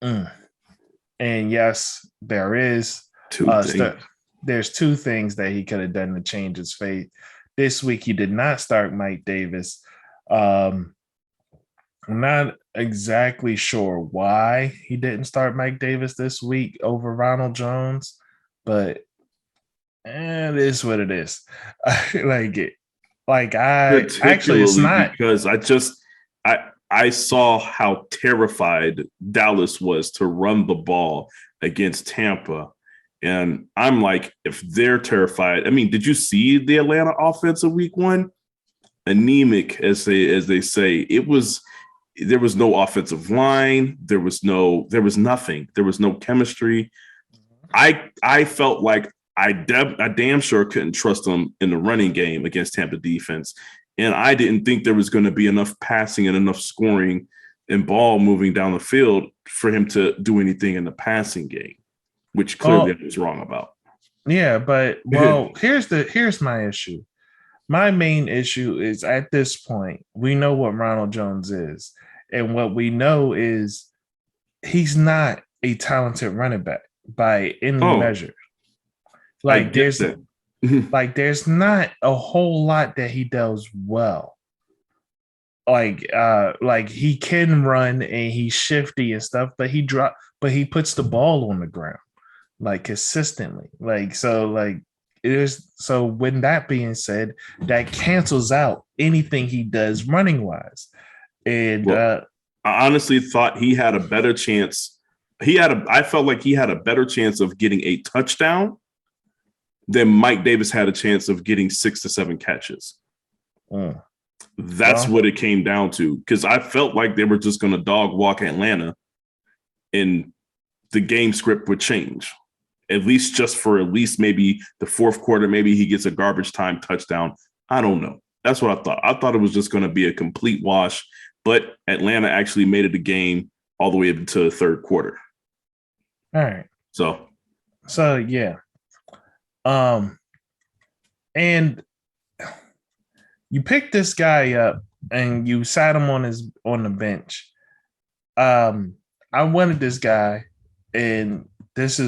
And yes, there is. There's 2 things that he could have done to change his fate. This week, he did not start Mike Davis. I'm not exactly sure why he didn't start Mike Davis this week over Ronald Jones, but it is what it is. Actually, it's not, because I saw how terrified Dallas was to run the ball against Tampa. And I'm like, if they're terrified, I mean, did you see the Atlanta offense of week 1? Anemic, as they say. There was no offensive line. There was nothing. There was no chemistry. I felt like I damn sure couldn't trust them in the running game against Tampa defense. And I didn't think there was going to be enough passing and enough scoring and ball moving down the field for him to do anything in the passing game, which clearly I was wrong about. Yeah, but here's my issue. My main issue is at this point, we know what Ronald Jones is. And what we know is he's not a talented running back by any measure. Like there's not a whole lot that he does well. Like he can run and he's shifty and stuff, but he puts the ball on the ground like consistently. So when that being said, that cancels out anything he does running wise. And I honestly thought he had a better chance. I felt like he had a better chance of getting a touchdown than Mike Davis had a chance of getting 6 to 7 catches. That's what it came down to, because I felt like they were just going to dog walk Atlanta and the game script would change, at least maybe the fourth quarter. Maybe he gets a garbage time touchdown. I don't know. That's what I thought. I thought it was just going to be a complete wash, but Atlanta actually made it a game all the way up to the third quarter. All right. So yeah. And you pick this guy up and you sat him on the bench. I wanted this guy, and this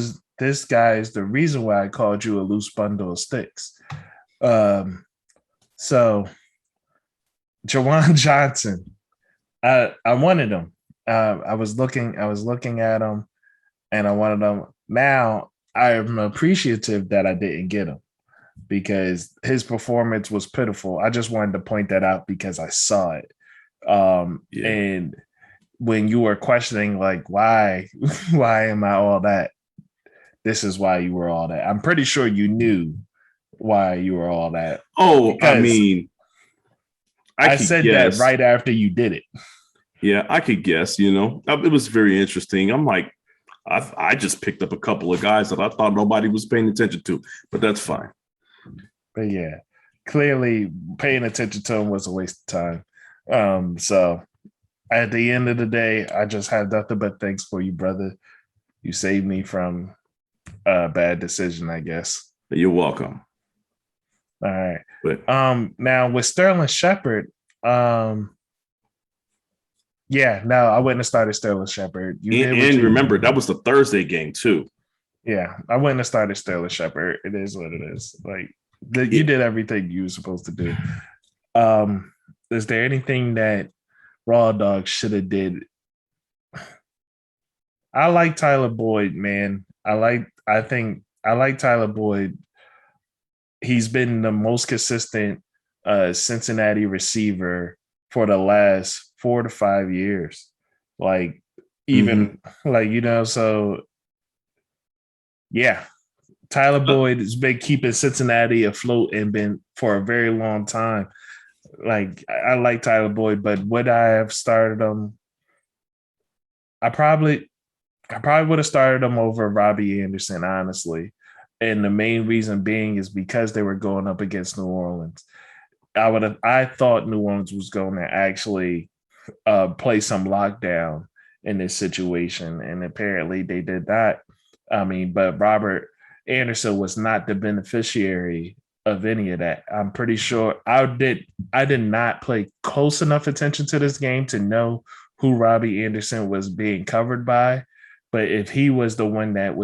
guy is the reason why I called you a loose bundle of sticks. So Jawan Johnson, I wanted him. I was looking at him, and I wanted him. Now I'm appreciative that I didn't get him because his performance was pitiful. I just wanted to point that out because I saw it. And when you were questioning like why am I all that? This is why you were all that. I'm pretty sure you knew why you were all that. Oh, I mean, I said guess. that right after you did it. Yeah, I could guess, it was very interesting. I'm like, I just picked up a couple of guys that I thought nobody was paying attention to, but that's fine. But yeah, clearly paying attention to him was a waste of time. So at the end of the day, I just have nothing but thanks for you, brother. You saved me from a bad decision, I guess. You're welcome. All right. But now with Sterling Shepard, I wouldn't have started Sterling Shepard. And remember, that was the Thursday game too. Yeah, I wouldn't have started Sterling Shepard. It is what it is. Like you did everything you were supposed to do. Is there anything that Raw Dog should have did? I like Tyler Boyd, man. I like Tyler Boyd. He's been the most consistent Cincinnati receiver for the last 4 to 5 years. Like, even so yeah. Tyler Boyd has been keeping Cincinnati afloat and been for a very long time. Like, I like Tyler Boyd, but would I have started him? I probably would have started him over Robbie Anderson, honestly. And the main reason being is because they were going up against New Orleans. I thought New Orleans was going to actually play some lockdown in this situation, and apparently they did that. I mean, but Robert Anderson was not the beneficiary of any of that. I'm pretty sure I did not pay close enough attention to this game to know who Robbie Anderson was being covered by. But if he was the one that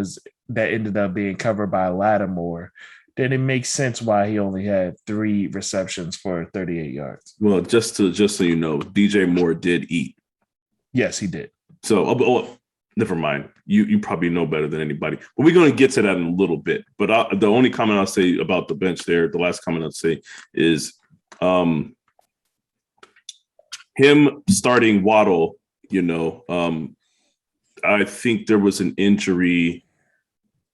ended up being covered by Lattimore, then it makes sense why he only had 3 receptions for 38 yards. Well, just so you know, DJ Moore did eat. Yes, he did. So, never mind. You probably know better than anybody. But we're going to get to that in a little bit. But the only comment I'll say about the bench there, the last comment I'll say is him starting Waddle, I think there was an injury.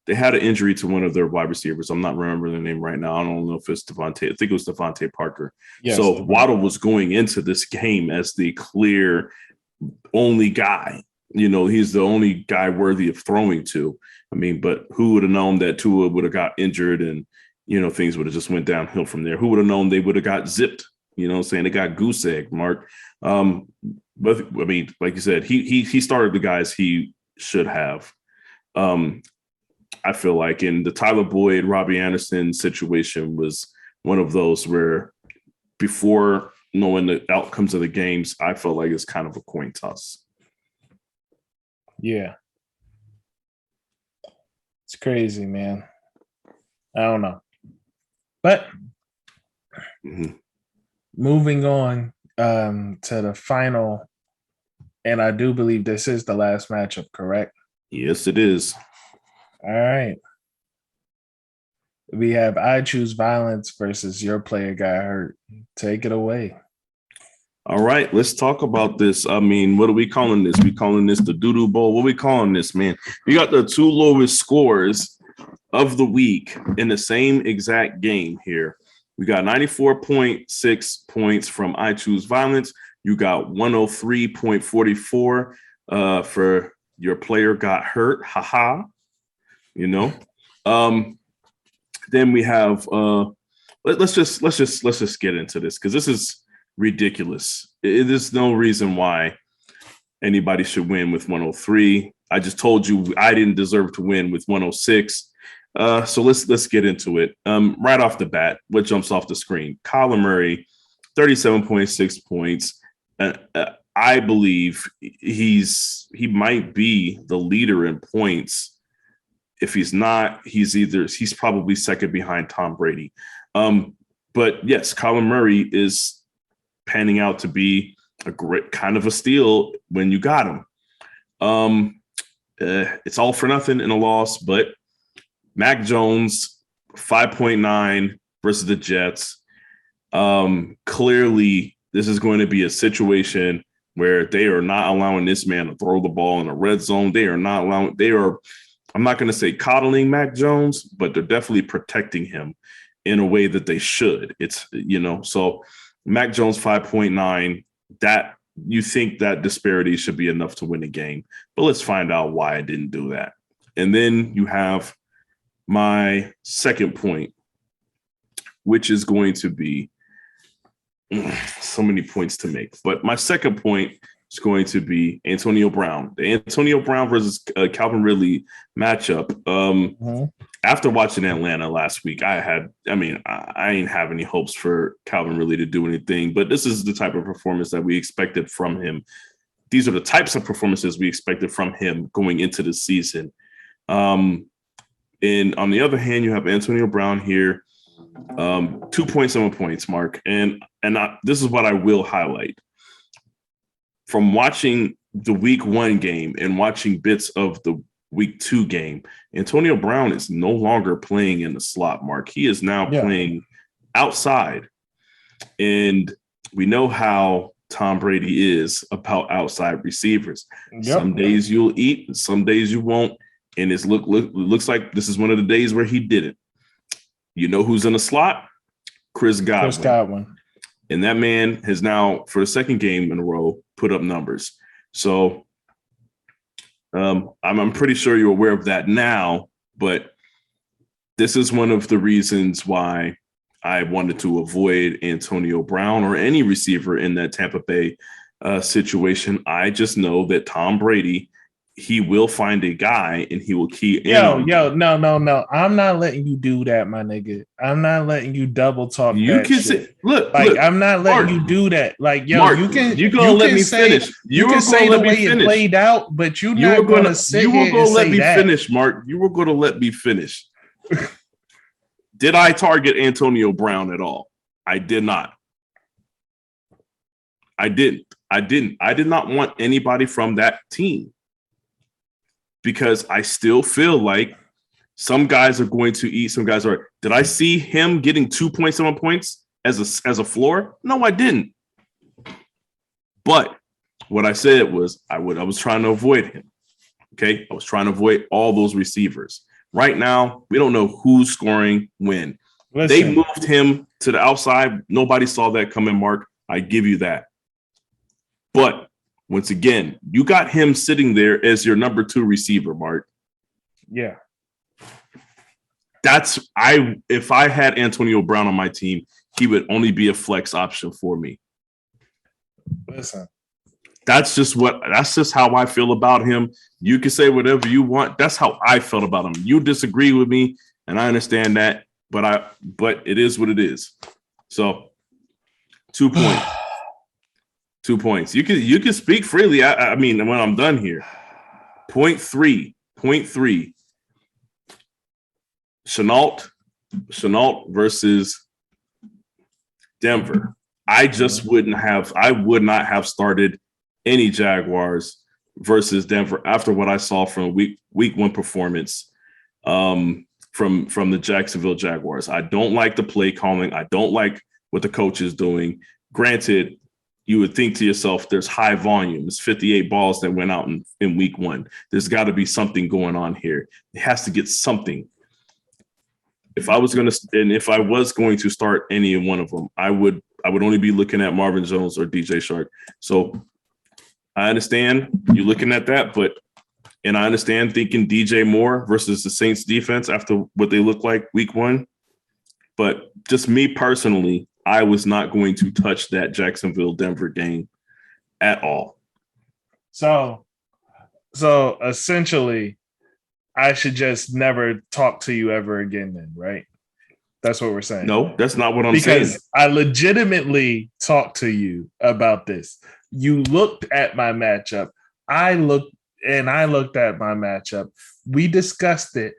They had an injury to one of their wide receivers. I'm not remembering the name right now. I don't know if it's Devontae. I think it was Devontae Parker. Yes, so Waddle was going into this game as the clear only guy. He's the only guy worthy of throwing to. I mean, but who would have known that Tua would have got injured and, things would have just went downhill from there? Who would have known they would have got zipped? They got goose egg, Mark. But I mean, like you said, he started the guys he should have. I feel like in the Tyler Boyd, Robbie Anderson situation was one of those where before knowing the outcomes of the games, I felt like it's kind of a coin toss. Yeah. It's crazy, man. I don't know. But moving on to the final, and I do believe this is the last matchup, correct? Yes, it is. All right. We have I Choose Violence versus Your Player Got Hurt. Take it away. All right, let's talk about this. I mean, what are we calling this? We calling this the Doo-Doo Bowl. What are we calling this, man? We got the 2 lowest scores of the week in the same exact game here. We got 94.6 points from I Choose Violence. You got 103.44 for Your Player Got Hurt. Haha. Then we have let's just get into this because this is ridiculous. There's no reason why anybody should win with 103. I just told you I didn't deserve to win with 106. So let's get into it. Right off the bat, what jumps off the screen? Colin Murray, 37.6 points. I believe he might be the leader in points. If he's not, he's probably second behind Tom Brady. But yes, Colin Murray is panning out to be a great kind of a steal when you got him. It's all for nothing in a loss, but Mac Jones 5.9 versus the Jets. Clearly, this is going to be a situation where they are not allowing this man to throw the ball in the red zone. I'm not going to say coddling Mac Jones, but they're definitely protecting him in a way that they should. So Mac Jones 5.9, that you think that disparity should be enough to win a game, but let's find out why I didn't do that. And then you have my second point, which is going to be so many points to make. But my second point is going to be Antonio Brown. The Antonio Brown versus Calvin Ridley matchup. After watching Atlanta last week, I ain't have any hopes for Calvin Ridley to do anything, but this is the type of performance that we expected from him. These are the types of performances we expected from him going into the season. And on the other hand, you have Antonio Brown here, 2.7 points, Mark. And this is what I will highlight. From watching the week 1 game and watching bits of the week 2 game, Antonio Brown is no longer playing in the slot, Mark. He is now playing outside. And we know how Tom Brady is about outside receivers. Yep. Some days you'll eat, and some days you won't. And it looks like this is one of the days where he didn't. You know who's in the slot? Chris Godwin. And that man has now, for the second game in a row, put up numbers. So I'm pretty sure you're aware of that now, but this is one of the reasons why I wanted to avoid Antonio Brown or any receiver in that Tampa Bay situation. I just know that Tom Brady, he will find a guy and he will key in. No. I'm not letting you do that, my nigga. I'm not letting you double talk. You can say, look, I'm not letting you do that. Mark, you're gonna let me finish. You can say the way it played out, but you're not gonna sit here and say that. You were gonna let me finish, Mark. You were gonna let me finish. Did I target Antonio Brown at all? I did not. I didn't. I did not want anybody from that team, because I still feel like some guys are going to eat, some guys are. Did I see him getting 2.7 points as a floor? No, I didn't. But what I said was I was trying to avoid him. Okay, I was trying to avoid all those receivers. Right now, we don't know who's scoring when. They moved him to the outside. Nobody saw that coming, Mark. I give you that. But once again, you got him sitting there as your number 2 receiver, Mark. Yeah. If I had Antonio Brown on my team, he would only be a flex option for me. Listen. That's just how I feel about him. You can say whatever you want. That's how I felt about him. You disagree with me, and I understand that, but it is what it is. So 2 points. 2 points. You can speak freely. I mean, when I'm done here. Point three. Chenault versus Denver. I would not have started any Jaguars versus Denver after what I saw from week 1 performance from the Jacksonville Jaguars. I don't like the play calling. I don't like what the coach is doing. Granted, you would think to yourself, there's high volume. It's 58 balls that went out in week 1. There's got to be something going on here. It has to get something. If I was going to start any one of them, I would only be looking at Marvin Jones or DJ Shark. So I understand you looking at that, and I understand thinking DJ Moore versus the Saints defense after what they look like week 1. But just me personally, I was not going to touch that Jacksonville-Denver game at all. So essentially, I should just never talk to you ever again then, right? That's what we're saying. No, that's not what I'm saying. Because I legitimately talked to you about this. You looked at my matchup. I looked at my matchup. We discussed it.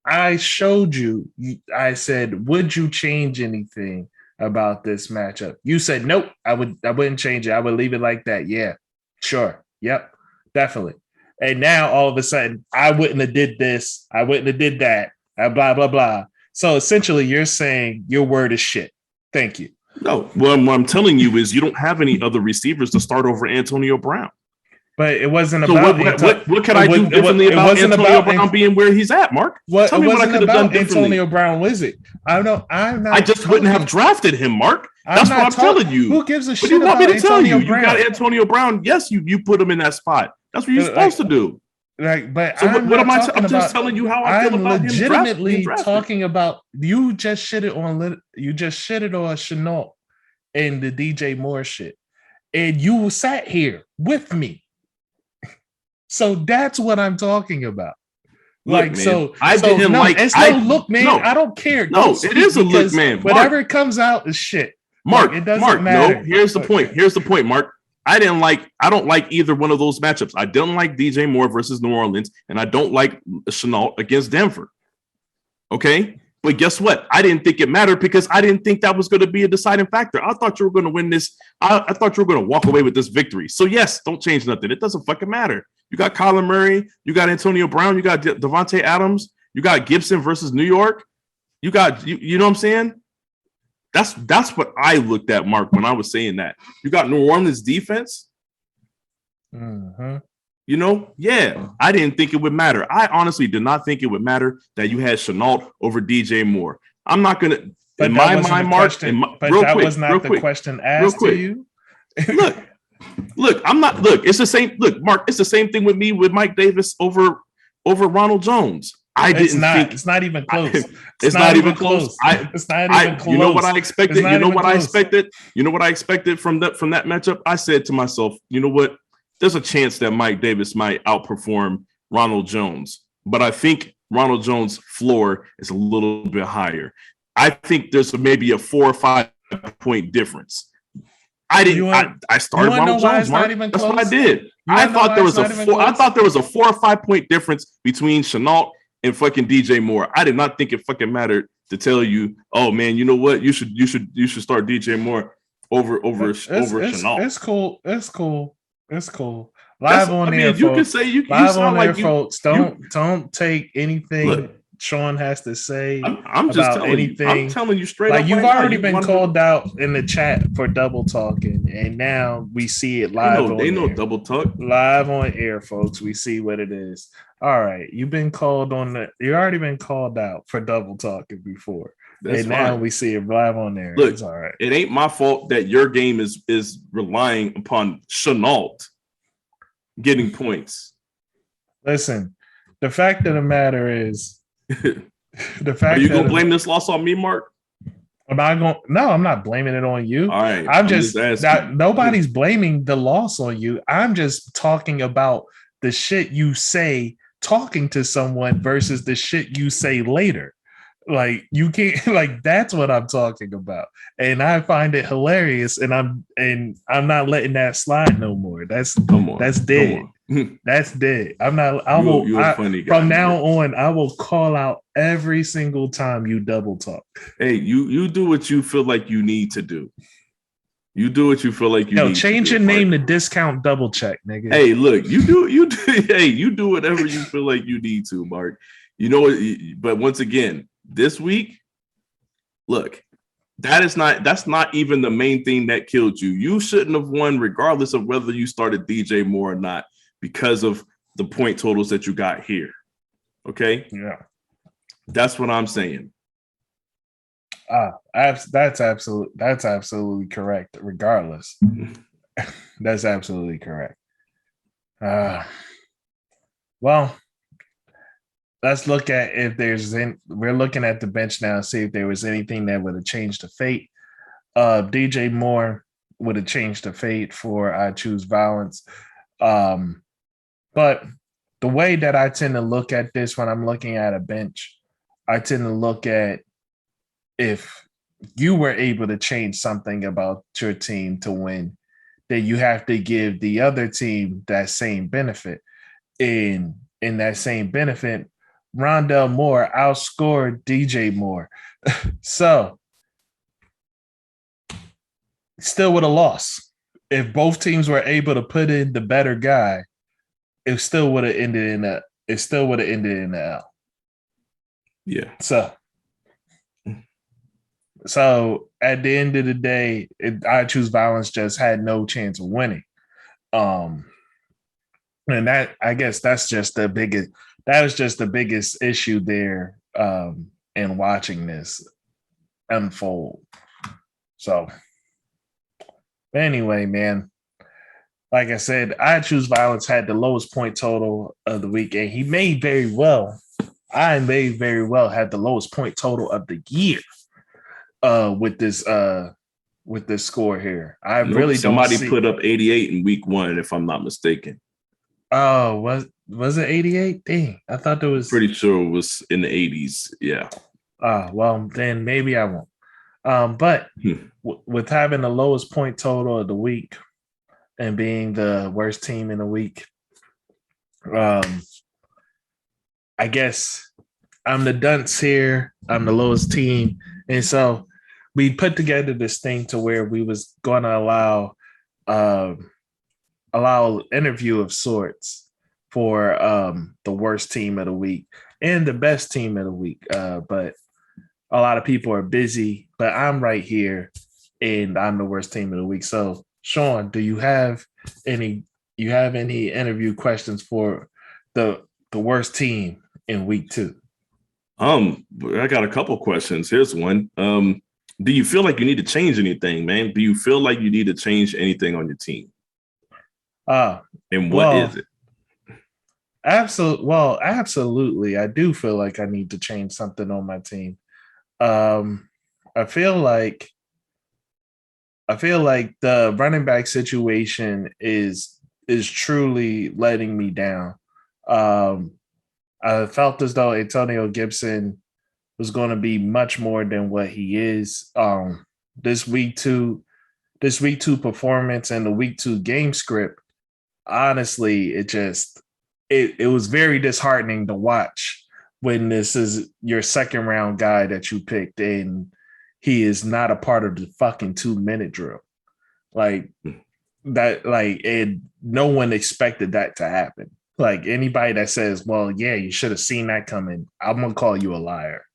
I showed you. I said, would you change anything about this matchup? You said, nope, I wouldn't change it. I would leave it like that. Yeah, sure. Yep, definitely. And now all of a sudden, I wouldn't have did this. I wouldn't have did that. Blah, blah, blah. So essentially, you're saying your word is shit. Thank you. No, well, what I'm telling you is you don't have any other receivers to start over Antonio Brown. But it wasn't so about. What can I do differently about Antonio Brown being where he's at, Mark? Tell me what I could have done differently. Antonio Brown, was it? I'm not. I just wouldn't have drafted him, Mark. That's what I'm telling you. Who gives a shit? What do you want me to tell you? Brown? You got Antonio Brown. Yes, you put him in that spot. That's what you're supposed to do. Like, but so what am I? I'm just telling you how I feel about him. I'm legitimately talking about you. Just shitted on Chenault and the DJ Moore shit, and you sat here with me. So that's what I'm talking about. Look, like, man, so I didn't no, like. It's no look, man. I don't care. No, it is a look, man. Whatever comes out is shit. Mark, it doesn't matter. No, here's the point. Here's the point, Mark. I don't like either one of those matchups. I don't like DJ Moore versus New Orleans, and I don't like Chenault against Denver. Okay? But guess what? I didn't think it mattered because I didn't think that was going to be a deciding factor. I thought you were going to win this. I thought you were going to walk away with this victory. So yes, don't change nothing. It doesn't fucking matter. You got Colin Murray, you got Antonio Brown, you got Devontae Adams, you got Gibson versus New York. You got you know what I'm saying? That's what I looked at, Mark, when I was saying that. You got New Orleans defense. Mm-hmm. You know, yeah, I didn't think it would matter. I honestly did not think it would matter that you had Chenault over DJ Moore. I'm not going to, in my mind, Mark, was not the question asked to you. Look, I'm not, it's the same, Mark, it's the same thing with me with Mike Davis over Ronald Jones. It's not even close. It's not even close. It's not even close. You know what I expected? You know what I expected? You know what I expected from that matchup? I said to myself, you know what? There's a chance that Mike Davis might outperform Ronald Jones, but I think Ronald Jones' floor is a little bit higher. I think there's maybe a 4 or 5 point difference. I started Ronald Jones, Mark. That's what I did. I thought there was a 4 or 5 point difference between Chenault and fucking DJ Moore. I did not think it fucking mattered to tell you, oh man, you know what? You should start DJ Moore over Chenault. It's cool. Live on air, folks. You can say you live sound on like air, folks. Don't take anything Shawn has to say. I'm just telling anything. I'm telling you straight up. You've already been called out in the chat for double talking, and now we see it live. They know double talk live on air, folks. We see what it is. All right, you've been called you already been called out for double talking before. That's and fine. Now we see it live on there. Look, it's all right. It ain't my fault that your game is relying upon Chenault getting points. Listen, the fact of the matter is, Are you gonna blame this loss on me, Mark? Am I going? No, I'm not blaming it on you. All right, I'm just nobody's blaming the loss on you. I'm just talking about the shit you say talking to someone versus the shit you say later. Like you can't that's what I'm talking about. And I find it hilarious and I'm not letting that slide no more. That's dead. That's dead. I'm not from now on I will call out every single time you double talk. Hey, you do what you feel like you need to do. You do what you feel like you need change your name to Discount Double Check, nigga. Hey, look, you do whatever you feel like you need to, Mark. You know what? But once again, this week, look, that's not even the main thing that killed you. You shouldn't have won regardless of whether you started DJ Moore or not because of the point totals that you got here. Okay? Yeah. That's what I'm saying. That's absolutely correct. Regardless, that's absolutely correct. Well, let's look at if there's we're looking at the bench now, see if there was anything that would have changed the fate. DJ Moore would have changed the fate for I Choose Violence. But the way that I tend to look at this when I'm looking at a bench, I tend to look at if you were able to change something about your team to win, then you have to give the other team that same benefit. In that same benefit, Rondell Moore outscored DJ Moore. So still would have lost. If both teams were able to put in the better guy, it still would have ended in the L. Yeah. So at the end of the day, I Choose Violence just had no chance of winning. And that, I guess, that was just the biggest issue there in watching this unfold. So anyway, man, like I said, I Choose Violence had the lowest point total of the week, and I may very well have the lowest point total of the year with this score here. I really don't somebody see. Put up 88 in week 1, if I'm not mistaken. Oh, was it 88? Dang, I thought there was. Pretty sure it was in the 80s. Yeah. Well, then maybe I won't. But with having the lowest point total of the week and being the worst team in the week, I guess I'm the dunce here. I'm the lowest team, and so we put together this thing to where we was going to allow interview of sorts for the worst team of the week and the best team of the week. But a lot of people are busy, but I'm right here and I'm the worst team of the week. So Shawn, do you have any interview questions for the worst team in week 2? I got a couple questions. Here's one. Do you feel like you need to change anything, man? Do you feel like you need to change anything on your team? And what is it? Absolutely. I do feel like I need to change something on my team. I feel like the running back situation is truly letting me down. I felt as though Antonio Gibson was going to be much more than what he is. This week two performance and the week 2 game script, honestly, it was very disheartening to watch when this is your second round guy that you picked and he is not a part of the fucking 2-minute drill. Like that, and no one expected that to happen. Like anybody that says, well, yeah, you should have seen that coming, I'm going to call you a liar.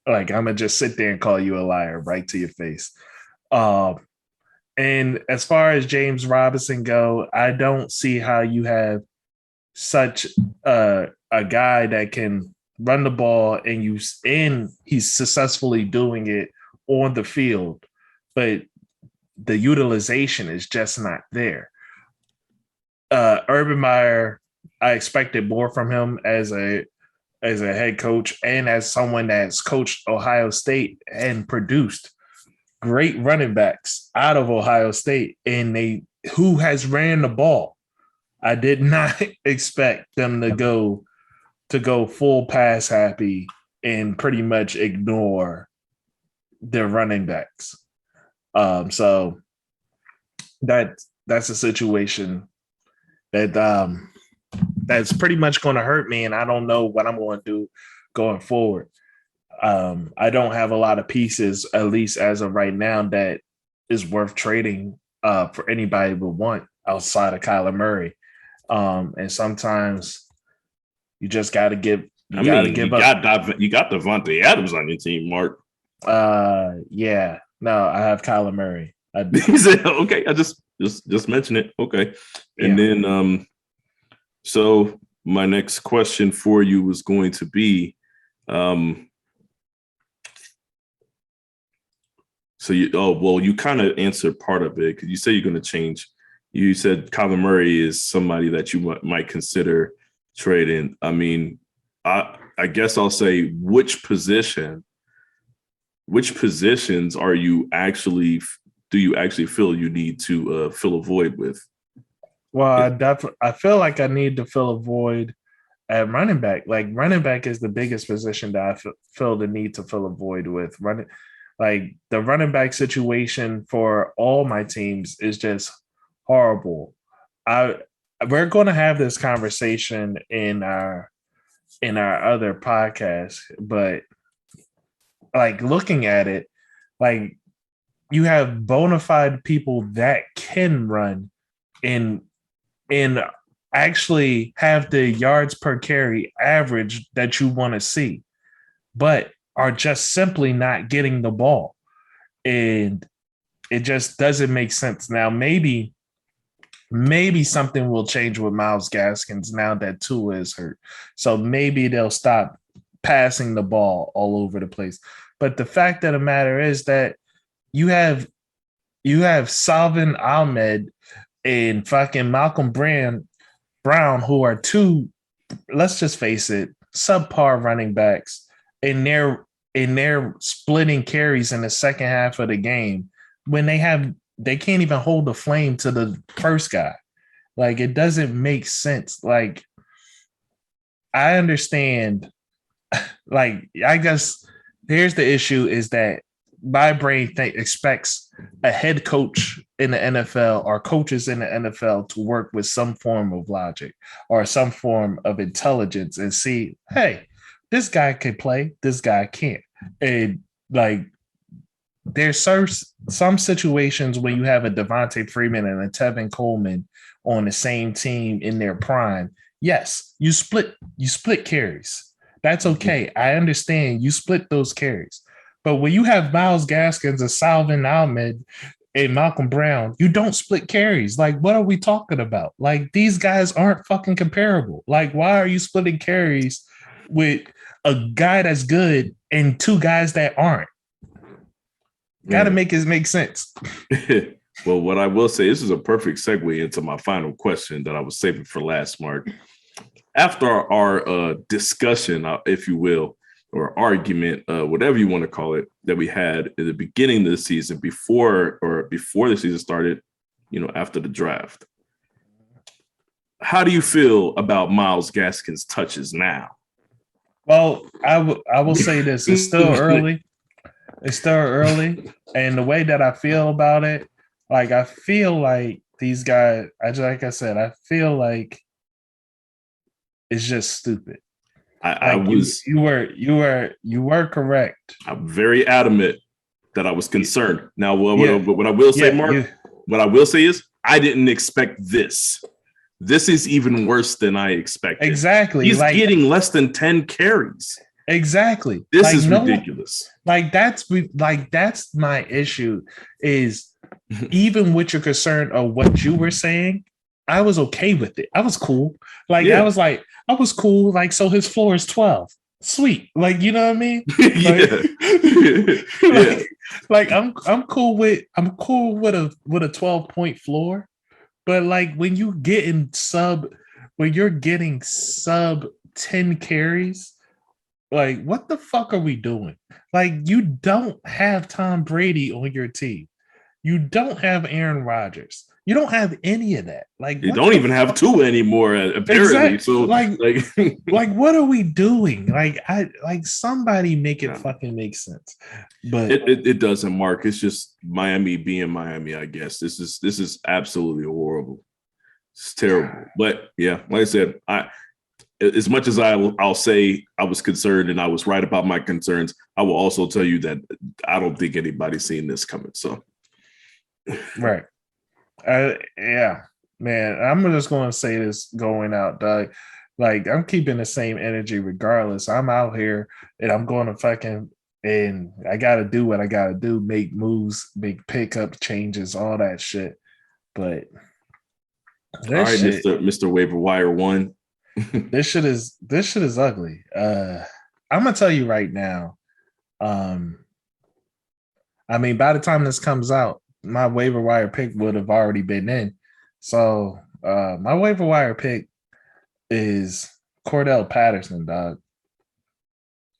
Like I'm going to just sit there and call you a liar right to your face. And as far as James Robinson go, I don't see how you have such a guy that can run the ball and he's successfully doing it on the field, but the utilization is just not there. Urban Meyer, I expected more from him as a head coach and as someone that's coached Ohio State and produced great running backs out of Ohio State, and who has ran the ball. I did not expect them to go full pass happy and pretty much ignore their running backs. So that's a situation that's pretty much going to hurt me, and I don't know what I'm going to do going forward. I don't have a lot of pieces, at least as of right now, that is worth trading for anybody would want outside of Kyler Murray. And sometimes you just got to give. You got Devontae Adams on your team, Mark. Yeah. No, I have Kyler Murray. He said, okay, I just mention it. Okay. And then so my next question for you was going to be you kind of answered part of it because you said you're going to change. You said Colin Murray is somebody that you might consider trading. I mean, I guess I'll say which positions do you actually feel you need to fill a void with? Well, I feel like I need to fill a void at running back. Like running back is the biggest position that I feel the need to fill a void with. Running, like the running back situation for all my teams is just horrible. We're going to have this conversation in our other podcast, but like looking at it, like you have bona fide people that can run and actually have the yards per carry average that you want to see, but are just simply not getting the ball. And it just doesn't make sense. Now, maybe something will change with Myles Gaskins now that Tua is hurt. So maybe they'll stop passing the ball all over the place. But the fact of the matter is that you have Salvin Ahmed and fucking Malcolm Brown, who are two, let's just face it, subpar running backs, and they're splitting carries in the second half of the game when they can't even hold the flame to the first guy. Like, it doesn't make sense. Like, I understand. Like, I guess here's the issue is that my brain expects a head coach in the NFL or coaches in the NFL to work with some form of logic or some form of intelligence and see, hey, this guy can play, this guy can't. And like, there's some situations when you have a Devontae Freeman and a Tevin Coleman on the same team in their prime. Yes, you split carries. That's okay. I understand you split those carries. But when you have Myles Gaskins and Salvin Ahmed and Malcolm Brown, you don't split carries. Like, what are we talking about? Like, these guys aren't fucking comparable. Like, why are you splitting carries with a guy that's good and two guys that aren't? Got to make it make sense. Well, what I will say, this is a perfect segue into my final question that I was saving for last, Mark. After our discussion, if you will, or argument, whatever you want to call it, that we had at the beginning of the season, before the season started, after the draft. How do you feel about Myles Gaskins' touches now? Well, I will say this: it's still early. It's still early, and the way that I feel about it, like I feel like these guys, I said, I feel like it's just stupid. You were correct. I'm very adamant that I was concerned. Now, what I will say, Mark, what I will say is I didn't expect this. This is even worse than I expected. Exactly. He's getting less than 10 carries. Exactly. This is ridiculous. That's my issue is even with your concern of what you were saying, I was okay with it. I was cool. I was cool. Like, so his floor is 12. Sweet. Like, you know what I mean? I'm cool with a 12-point floor. But like when you're getting sub 10 carries, like what the fuck are we doing? Like, you don't have Tom Brady on your team. You don't have Aaron Rodgers. You don't have any of that. Like, you don't even have two anymore, apparently. Exactly. So, like, what are we doing? Like, somebody make it fucking make sense. But it doesn't, Mark. It's just Miami being Miami, I guess. This is absolutely horrible. It's terrible. But yeah, like I said, as much as I'll say I was concerned and I was right about my concerns, I will also tell you that I don't think anybody's seen this coming. So, right. Yeah, man, I'm just going to say this going out, Doug. Like, I'm keeping the same energy regardless. I'm out here and I'm going to and I got to do what I got to do, make moves, make pickup changes, all that shit. But all right, Mr. Waiver Wire 1. this shit is ugly. I'm going to tell you right now. I mean, by the time this comes out, my waiver wire pick would have already been in. So my waiver wire pick is Cordell Patterson, dog.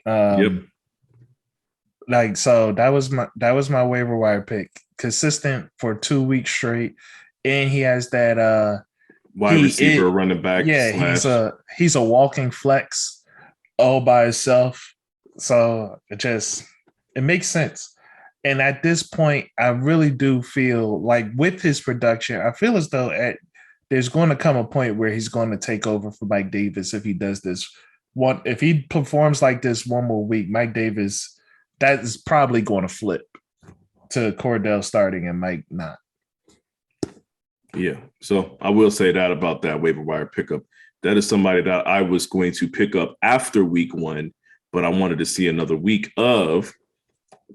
Yep. Like, so that was my waiver wire pick. Consistent for 2 weeks straight. And he has that wide receiver, running back. Yeah, he's a walking flex all by himself. So it makes sense. And at this point, I really do feel like with his production, I feel as though there's going to come a point where he's going to take over for Mike Davis if he does this. If he performs like this one more week, Mike Davis, that is probably going to flip to Cordell starting and Mike not. Yeah, so I will say that about that waiver wire pickup. That is somebody that I was going to pick up after week 1, but I wanted to see another week of.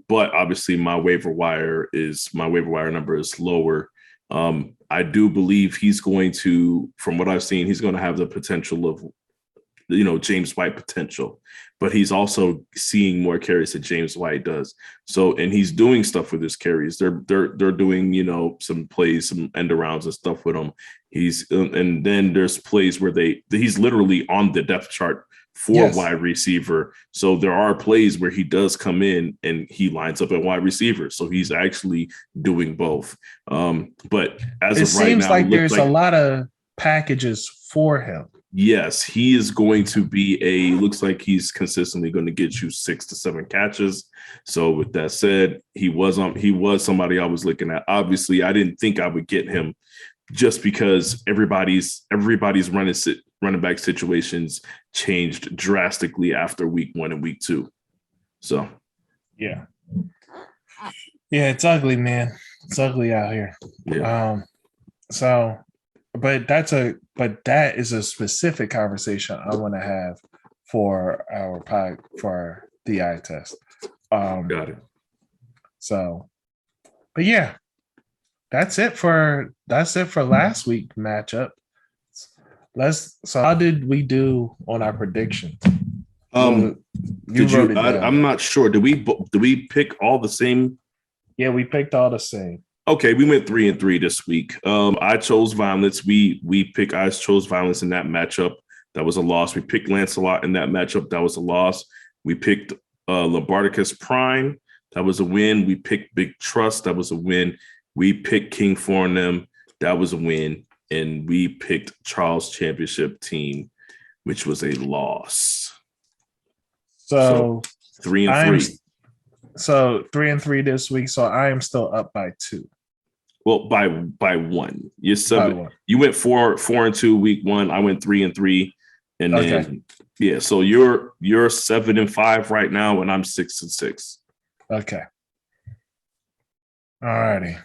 But obviously, my waiver wire number is lower. I do believe he's going to, from what I've seen, he's going to have the potential of, James White potential, but he's also seeing more carries that James White does. So, and he's doing stuff with his carries. They're doing, some plays, some end arounds and stuff with him. And then there's plays where he's literally on the depth chart for wide receiver. So there are plays where he does come in and he lines up at wide receiver. So he's actually doing both. But as of right now, it seems like there's a lot of packages for him. Yes, he is going to be looks like he's consistently going to get you 6 to 7 catches. So with that said, he was somebody I was looking at. Obviously, I didn't think I would get him just because everybody's running back situations changed drastically after week 1 and week 2. So yeah, it's ugly, man. It's ugly out here. Yeah. But that is a specific conversation I want to have for our DI test. Got it. So, but yeah, that's it for last week matchup. So how did we do on our predictions? I'm not sure. Did we pick all the same? Yeah, we picked all the same. Okay, we went 3-3 this week. I chose violence. I chose violence in that matchup. That was a loss. We picked Lancelot in that matchup. That was a loss. We picked Labarticus Prime. That was a win. We picked Big Trust. That was a win. We picked King Fornem. That was a win. And we picked Charles Championship Team, which was a loss. So 3-3. So 3-3 this week. So I am still up by 2. Well, by 1. You're 7. You went 4-2 week 1. I went 3-3, and then so you're 7-5 right now, and I'm 6-6. Okay. All righty.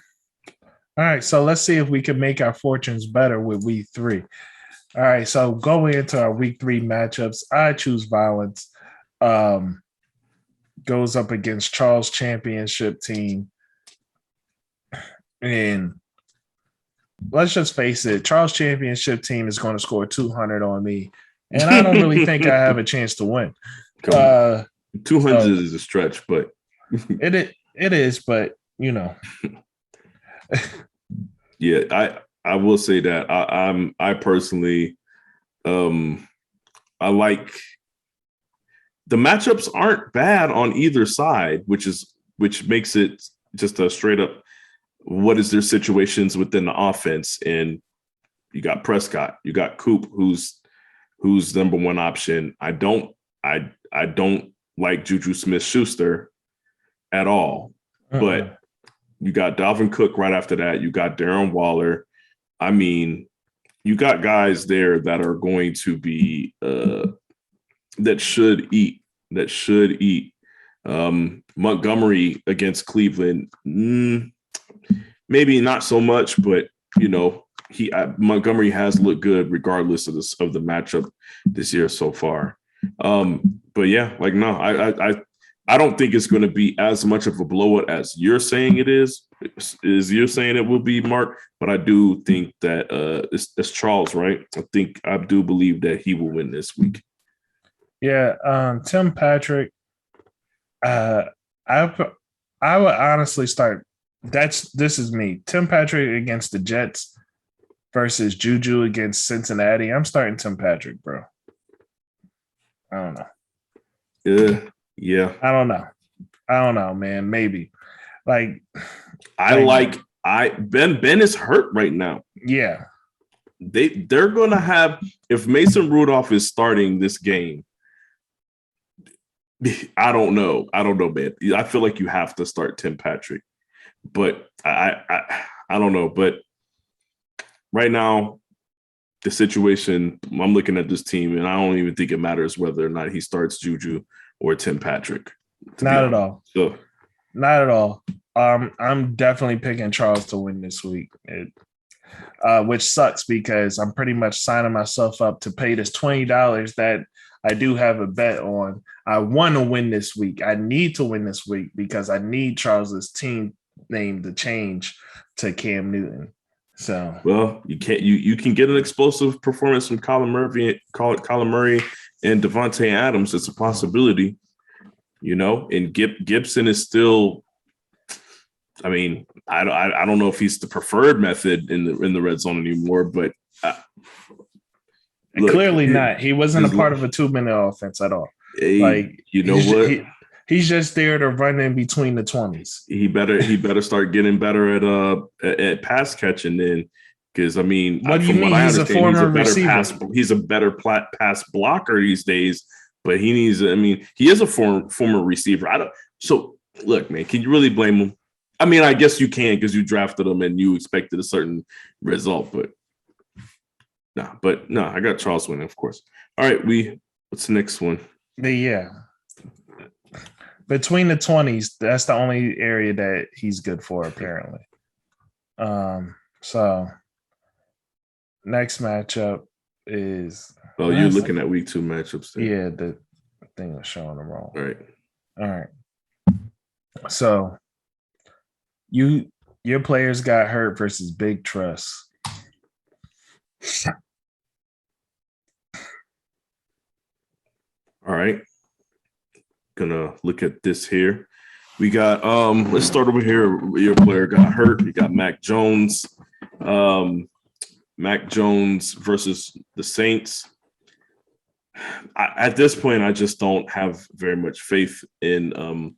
All right. So let's see if we can make our fortunes better with week 3. All right. So going into our week 3 matchups, I choose violence. Goes up against Charles Championship Team. And let's just face it, Charles Championship Team is going to score 200 on me. And I don't really think I have a chance to win. 200 is a stretch, but it is, but Yeah, I will say that I personally I like the matchups aren't bad on either side, which makes it just a straight up what is their situations within the offense. And you got Prescott, you got Coop, who's number one option. I don't like Juju Smith-Schuster at all. But you got Dalvin Cook right after that. You got Darren Waller. I mean, you got guys there that are going to be that should eat. Montgomery against Cleveland, maybe not so much, but Montgomery has looked good regardless of the matchup this year so far. But yeah, I don't think it's going to be as much of a blowout as you're saying it is. Is you're saying it will be, Mark? But I do think that it's Charles, right? I do believe that he will win this week. Yeah, Tim Patrick. I would honestly start. This is me. Tim Patrick against the Jets versus Juju against Cincinnati. I'm starting Tim Patrick, bro. I don't know. Yeah. I don't know, man. Maybe. Ben is hurt right now. Yeah. they're going to have, if Mason Rudolph is starting this game, I don't know, man. I feel like you have to start Tim Patrick, but I don't know. But right now, the situation, I'm looking at this team, and I don't even think it matters whether or not he starts Juju or Tim Patrick. Not at all. So, not at all. I'm definitely picking Charles to win this week, which sucks because I'm pretty much signing myself up to pay this $20 that I do have a bet on. I want to win this week. I need to win this week because I need Charles's team name to change to Cam Newton. So, well, you can get an explosive performance from Colin Murray and Devontae Adams. It's a possibility, and Gibson is still, I mean, I don't know if he's the preferred method in the red zone anymore, but clearly not. He wasn't a part of a 2-minute offense at all. What? He's just there to run in between the 20s. He better start getting better at pass catching then, because I mean, what do you mean? He's a former receiver. He's a better pass blocker these days, but he needs. I mean, he is a former receiver. So look, man, can you really blame him? I mean, I guess you can because you drafted him and you expected a certain result, but no, I got Charles winning, of course. All right, what's the next one? Yeah. Between the 20s, that's the only area that he's good for, apparently. So next matchup is. Oh, you're looking at week 2 matchups there. Yeah, the thing was showing them wrong. All right. So your players got hurt versus Big Trust. All right. Gonna look at this here. We got let's start over here. Your player got hurt. We got Mac Jones. Mac Jones versus the Saints. At this point, I just don't have very much faith in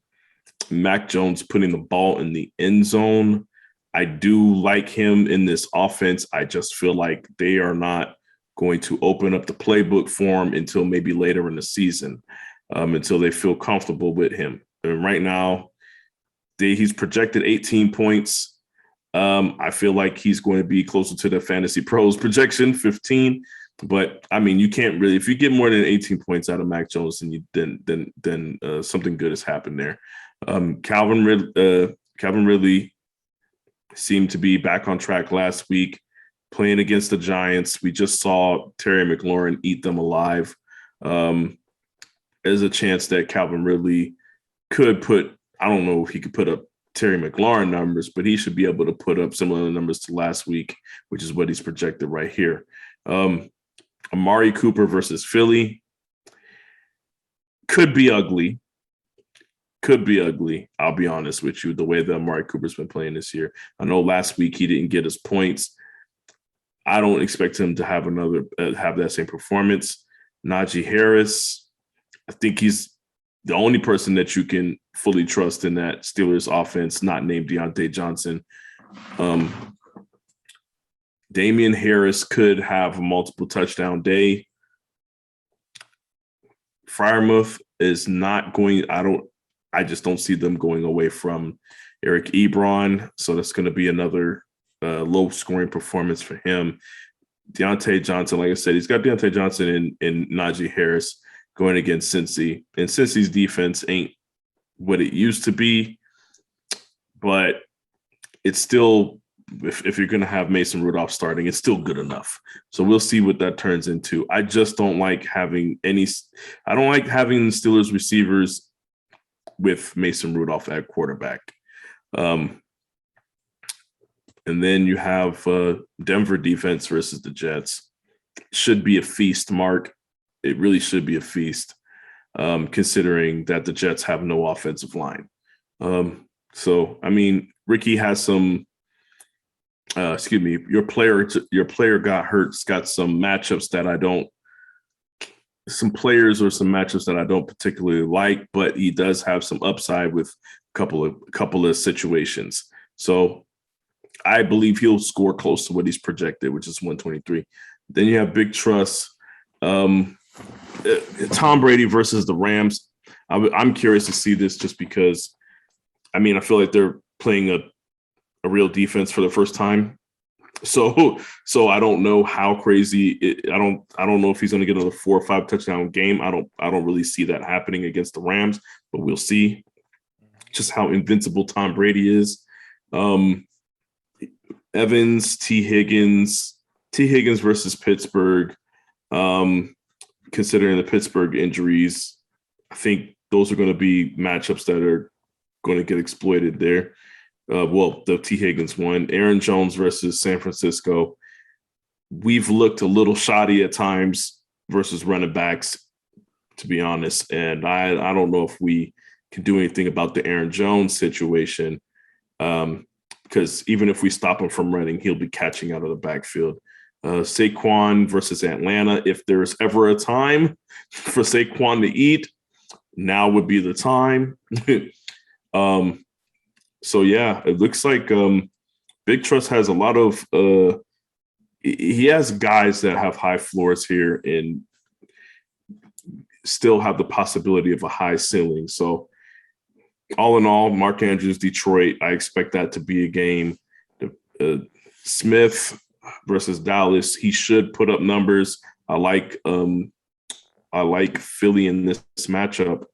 Mac Jones putting the ball in the end zone. I do like him in this offense. I just feel like they are not going to open up the playbook for him until maybe later in the season. Until they feel comfortable with him. And right now, he's projected 18 points. I feel like he's going to be closer to the Fantasy Pros projection, 15. But I mean, you can't really, if you get more than 18 points out of Mac Jones, then something good has happened there. Calvin Ridley seemed to be back on track last week, playing against the Giants. We just saw Terry McLaurin eat them alive. There's a chance that Calvin Ridley could I don't know if he could put up Terry McLaurin numbers, but he should be able to put up similar numbers to last week, which is what he's projected right here. Amari Cooper versus Philly could be ugly. I'll be honest with you, the way that Amari Cooper's been playing this year. I know last week he didn't get his points. I don't expect him to have have that same performance. Najee Harris, I think he's the only person that you can fully trust in that Steelers offense, not named Deontay Johnson. Damian Harris could have a multiple touchdown day. Freiermuth is not going. I just don't see them going away from Eric Ebron. So that's going to be another low scoring performance for him. Deontay Johnson, like I said, he's got Deontay Johnson and Najee Harris going against Cincy. And Cincy's defense ain't what it used to be, but it's still, if you're going to have Mason Rudolph starting, it's still good enough. So we'll see what that turns into. I just don't like having the Steelers receivers with Mason Rudolph at quarterback. And then you have Denver defense versus the Jets. Should be a feast, Mark. It really should be a feast, considering that the Jets have no offensive line. So, I mean, Ricky has some your player got hurt. It's got some matchups that some matchups that I don't particularly like, but he does have some upside with a couple of situations. So I believe he'll score close to what he's projected, which is 123. Then you have Big Trust, Tom Brady versus the Rams. I'm curious to see this just because, I mean, I feel like they're playing a real defense for the first time. So I don't know how crazy I don't know if he's going to get another 4 or 5 touchdown game. I don't really see that happening against the Rams, but we'll see just how invincible Tom Brady is. Evans, T. Higgins versus Pittsburgh. Considering the Pittsburgh injuries, I think those are going to be matchups that are going to get exploited there. The T. Higgins one. Aaron Jones versus San Francisco. We've looked a little shoddy at times versus running backs, to be honest. And I don't know if we can do anything about the Aaron Jones situation. Because even if we stop him from running, he'll be catching out of the backfield. Saquon versus Atlanta. If there's ever a time for Saquon to eat, now would be the time. So yeah, it looks like Big Trust has a lot of he has guys that have high floors here and still have the possibility of a high ceiling. So all in all, Mark Andrews, Detroit, I expect that to be a game. Smith versus Dallas, he should put up numbers. I like Philly in this matchup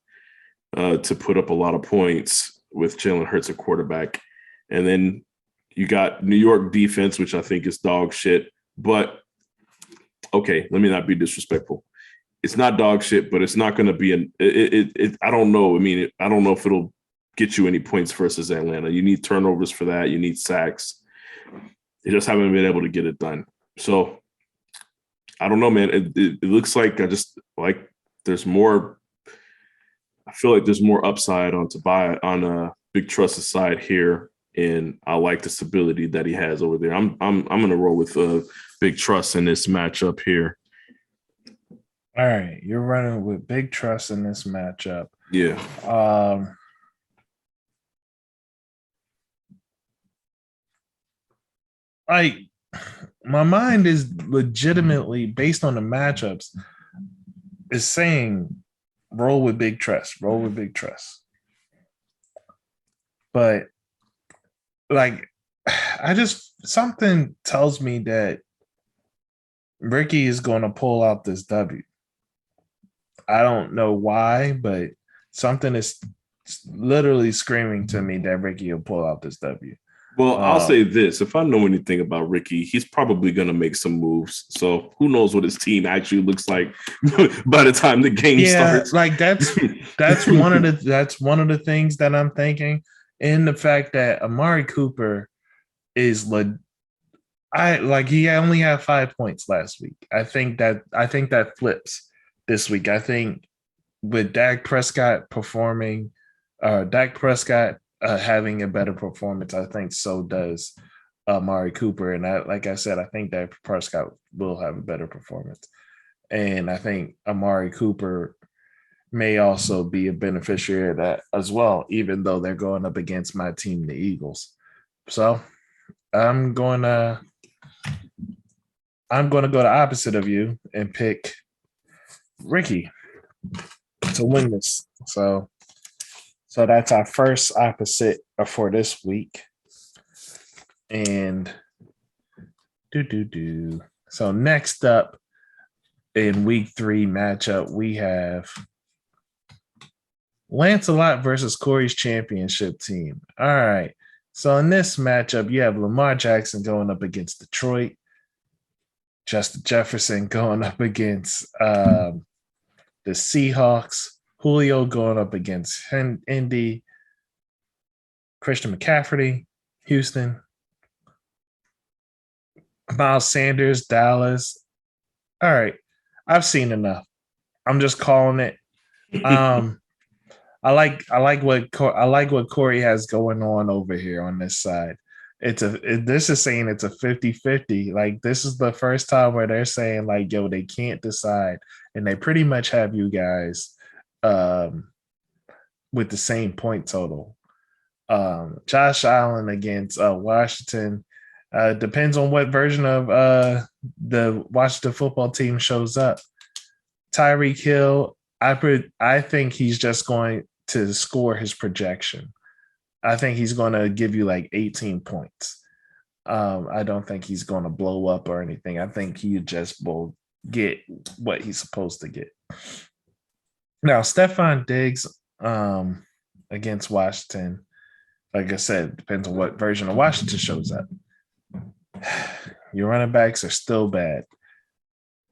to put up a lot of points with Jalen Hurts at quarterback. And then you got New York defense, which I think is dog shit. But, okay, let me not be disrespectful. It's not dog shit, but it's not going to be I don't know. I mean, I don't know if it'll get you any points versus Atlanta. You need turnovers for that. You need sacks. They just haven't been able to get it done. So, I don't know, man. It looks like there's more. I feel like there's more upside on Big Trust's side here, and I like the stability that he has over there. I'm gonna roll with Big Trust in this matchup here. All right, you're running with Big Trust in this matchup. Yeah. Like, my mind is legitimately based on the matchups is saying roll with Big Trust. But like, something tells me that Ricky is going to pull out this W. I don't know why, but something is literally screaming to me that Ricky will pull out this W. Well, I'll say this. If I know anything about Ricky, he's probably going to make some moves. So who knows what his team actually looks like by the time the game starts. Like that's one of the things that I'm thinking. And the fact that Amari Cooper is he only had 5 points last week. I think that flips this week. I think with Dak Prescott having a better performance, I think so does Amari Cooper. And like I said, I think that Prescott will have a better performance. And I think Amari Cooper may also be a beneficiary of that as well, even though they're going up against my team, the Eagles. So I'm going to go the opposite of you and pick Ricky to win this. So that's our first opposite for this week. And so next up in week 3 matchup, we have Lancelot versus Corey's championship team. All right. So in this matchup, you have Lamar Jackson going up against Detroit, Justin Jefferson going up against the Seahawks, Julio going up against Indy, Christian McCaffrey, Houston, Miles Sanders, Dallas. All right. I've seen enough. I'm just calling it. I like what Corey has going on over here on this side. This is saying it's a 50-50. Like, this is the first time where they're saying, like, yo, they can't decide. And they pretty much have you guys with the same point total. Josh Allen against Washington. Depends on what version of the Washington football team shows up. Tyreek Hill, I think he's just going to score his projection. I think he's going to give you like 18 points. I don't think he's going to blow up or anything. I think he just will get what he's supposed to get. Now, Stephon Diggs against Washington, like I said, depends on what version of Washington shows up. Your running backs are still bad.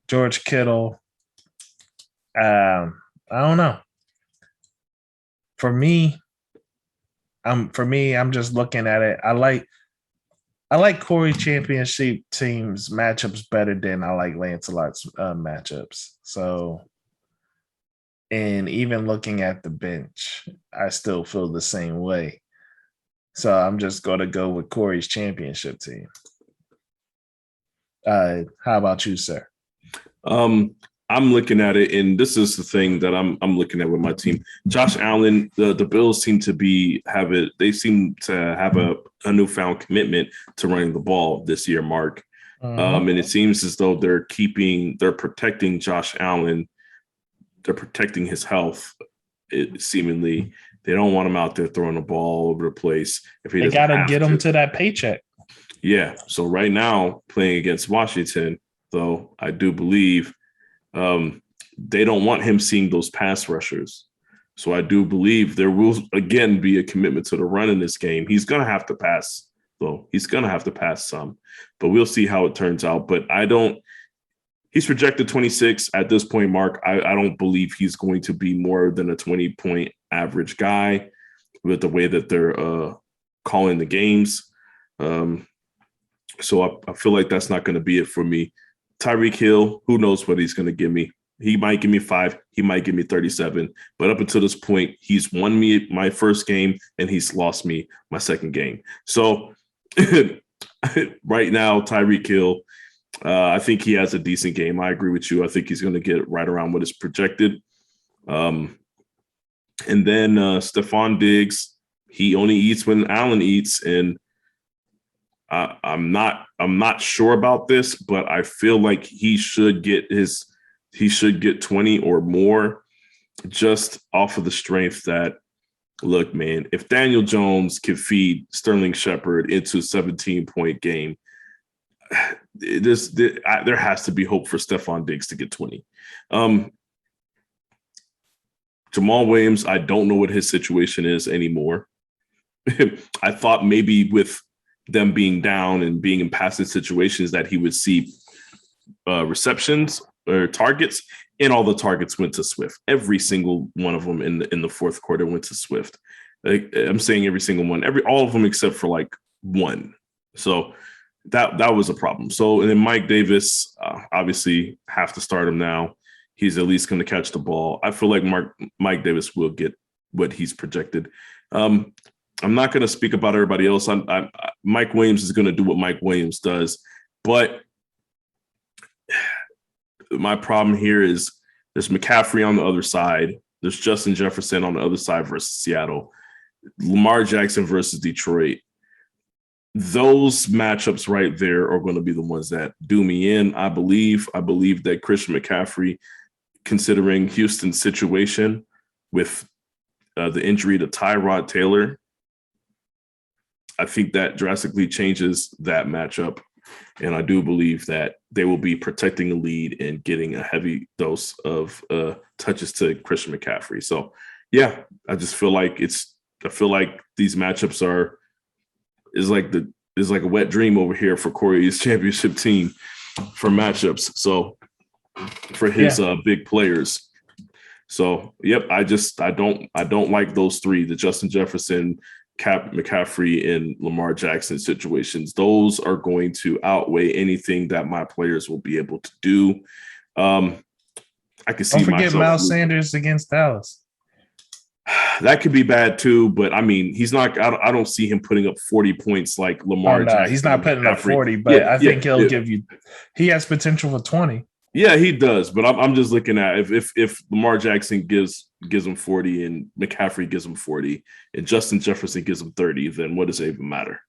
George Kittle, I don't know. For me, I'm just looking at it. I like Corey Championship teams matchups better than I like Lancelot's matchups. So, and even looking at the bench, I still feel the same way. So I'm just going to go with Corey's championship team. How about you, sir? I'm looking at it, and this is the thing that I'm looking at with my team. Josh Allen, the Bills seem to have a newfound commitment to running the ball this year, Mark. And it seems as though they're protecting Josh Allen. They're protecting his health. Seemingly, they don't want him out there throwing the ball all over the place. If they got to get him to that paycheck. Yeah. So right now, playing against Washington, though, I do believe they don't want him seeing those pass rushers. So I do believe there will, again, be a commitment to the run in this game. He's going to have to pass, though. He's going to have to pass some. But we'll see how it turns out. But he's projected 26 at this point, Mark. I don't believe he's going to be more than a 20-point average guy with the way that they're calling the games. So I feel like that's not going to be it for me. Tyreek Hill, who knows what he's going to give me. He might give me 5. He might give me 37. But up until this point, he's won me my first game, and he's lost me my second game. So right now, Tyreek Hill, I think he has a decent game. I agree with you. I think he's going to get right around what is projected. And then Stephon Diggs, he only eats when Allen eats, and I'm not sure about this, but I feel like he should get 20 or more, just off of the strength that, look, man, if Daniel Jones can feed Sterling Shepard into a 17-point game, there has to be hope for Stephon Diggs to get 20. Jamal Williams, I don't know what his situation is anymore. I thought maybe with them being down and being in passing situations that he would see receptions or targets, and all the targets went to Swift. Every single one of them in the fourth quarter went to Swift. I'm saying every single one, all of them except for like one. So that was a problem. So, and then Mike Davis, obviously have to start him now. He's at least going to catch the ball. I feel like Mike Davis will get what he's projected. I'm not going to speak about everybody else. Mike Williams is going to do what Mike Williams does. But my problem here is there's McCaffrey on the other side. There's Justin Jefferson on the other side versus Seattle. Lamar Jackson versus Detroit. Those matchups right there are going to be the ones that do me in. I believe that Christian McCaffrey, considering Houston's situation with the injury to Tyrod Taylor, I think that drastically changes that matchup. And I do believe that they will be protecting the lead and getting a heavy dose of touches to Christian McCaffrey. So, yeah, I just feel like these matchups is like a wet dream over here for Corey's championship team for matchups. So for his big players. So, yep, I don't like those three, the Justin Jefferson, McCaffrey, and Lamar Jackson situations. Those are going to outweigh anything that my players will be able to do. I can see. Don't forget Miles Sanders against Dallas. That could be bad too, but I mean, he's not. I don't see him putting up 40 points like Lamar Jackson. He's not putting up 40, but I think he'll give you. He has potential for 20. Yeah, he does, but I'm just looking at if Lamar Jackson gives him 40 and McCaffrey gives him 40 and Justin Jefferson gives him 30, then what does it even matter?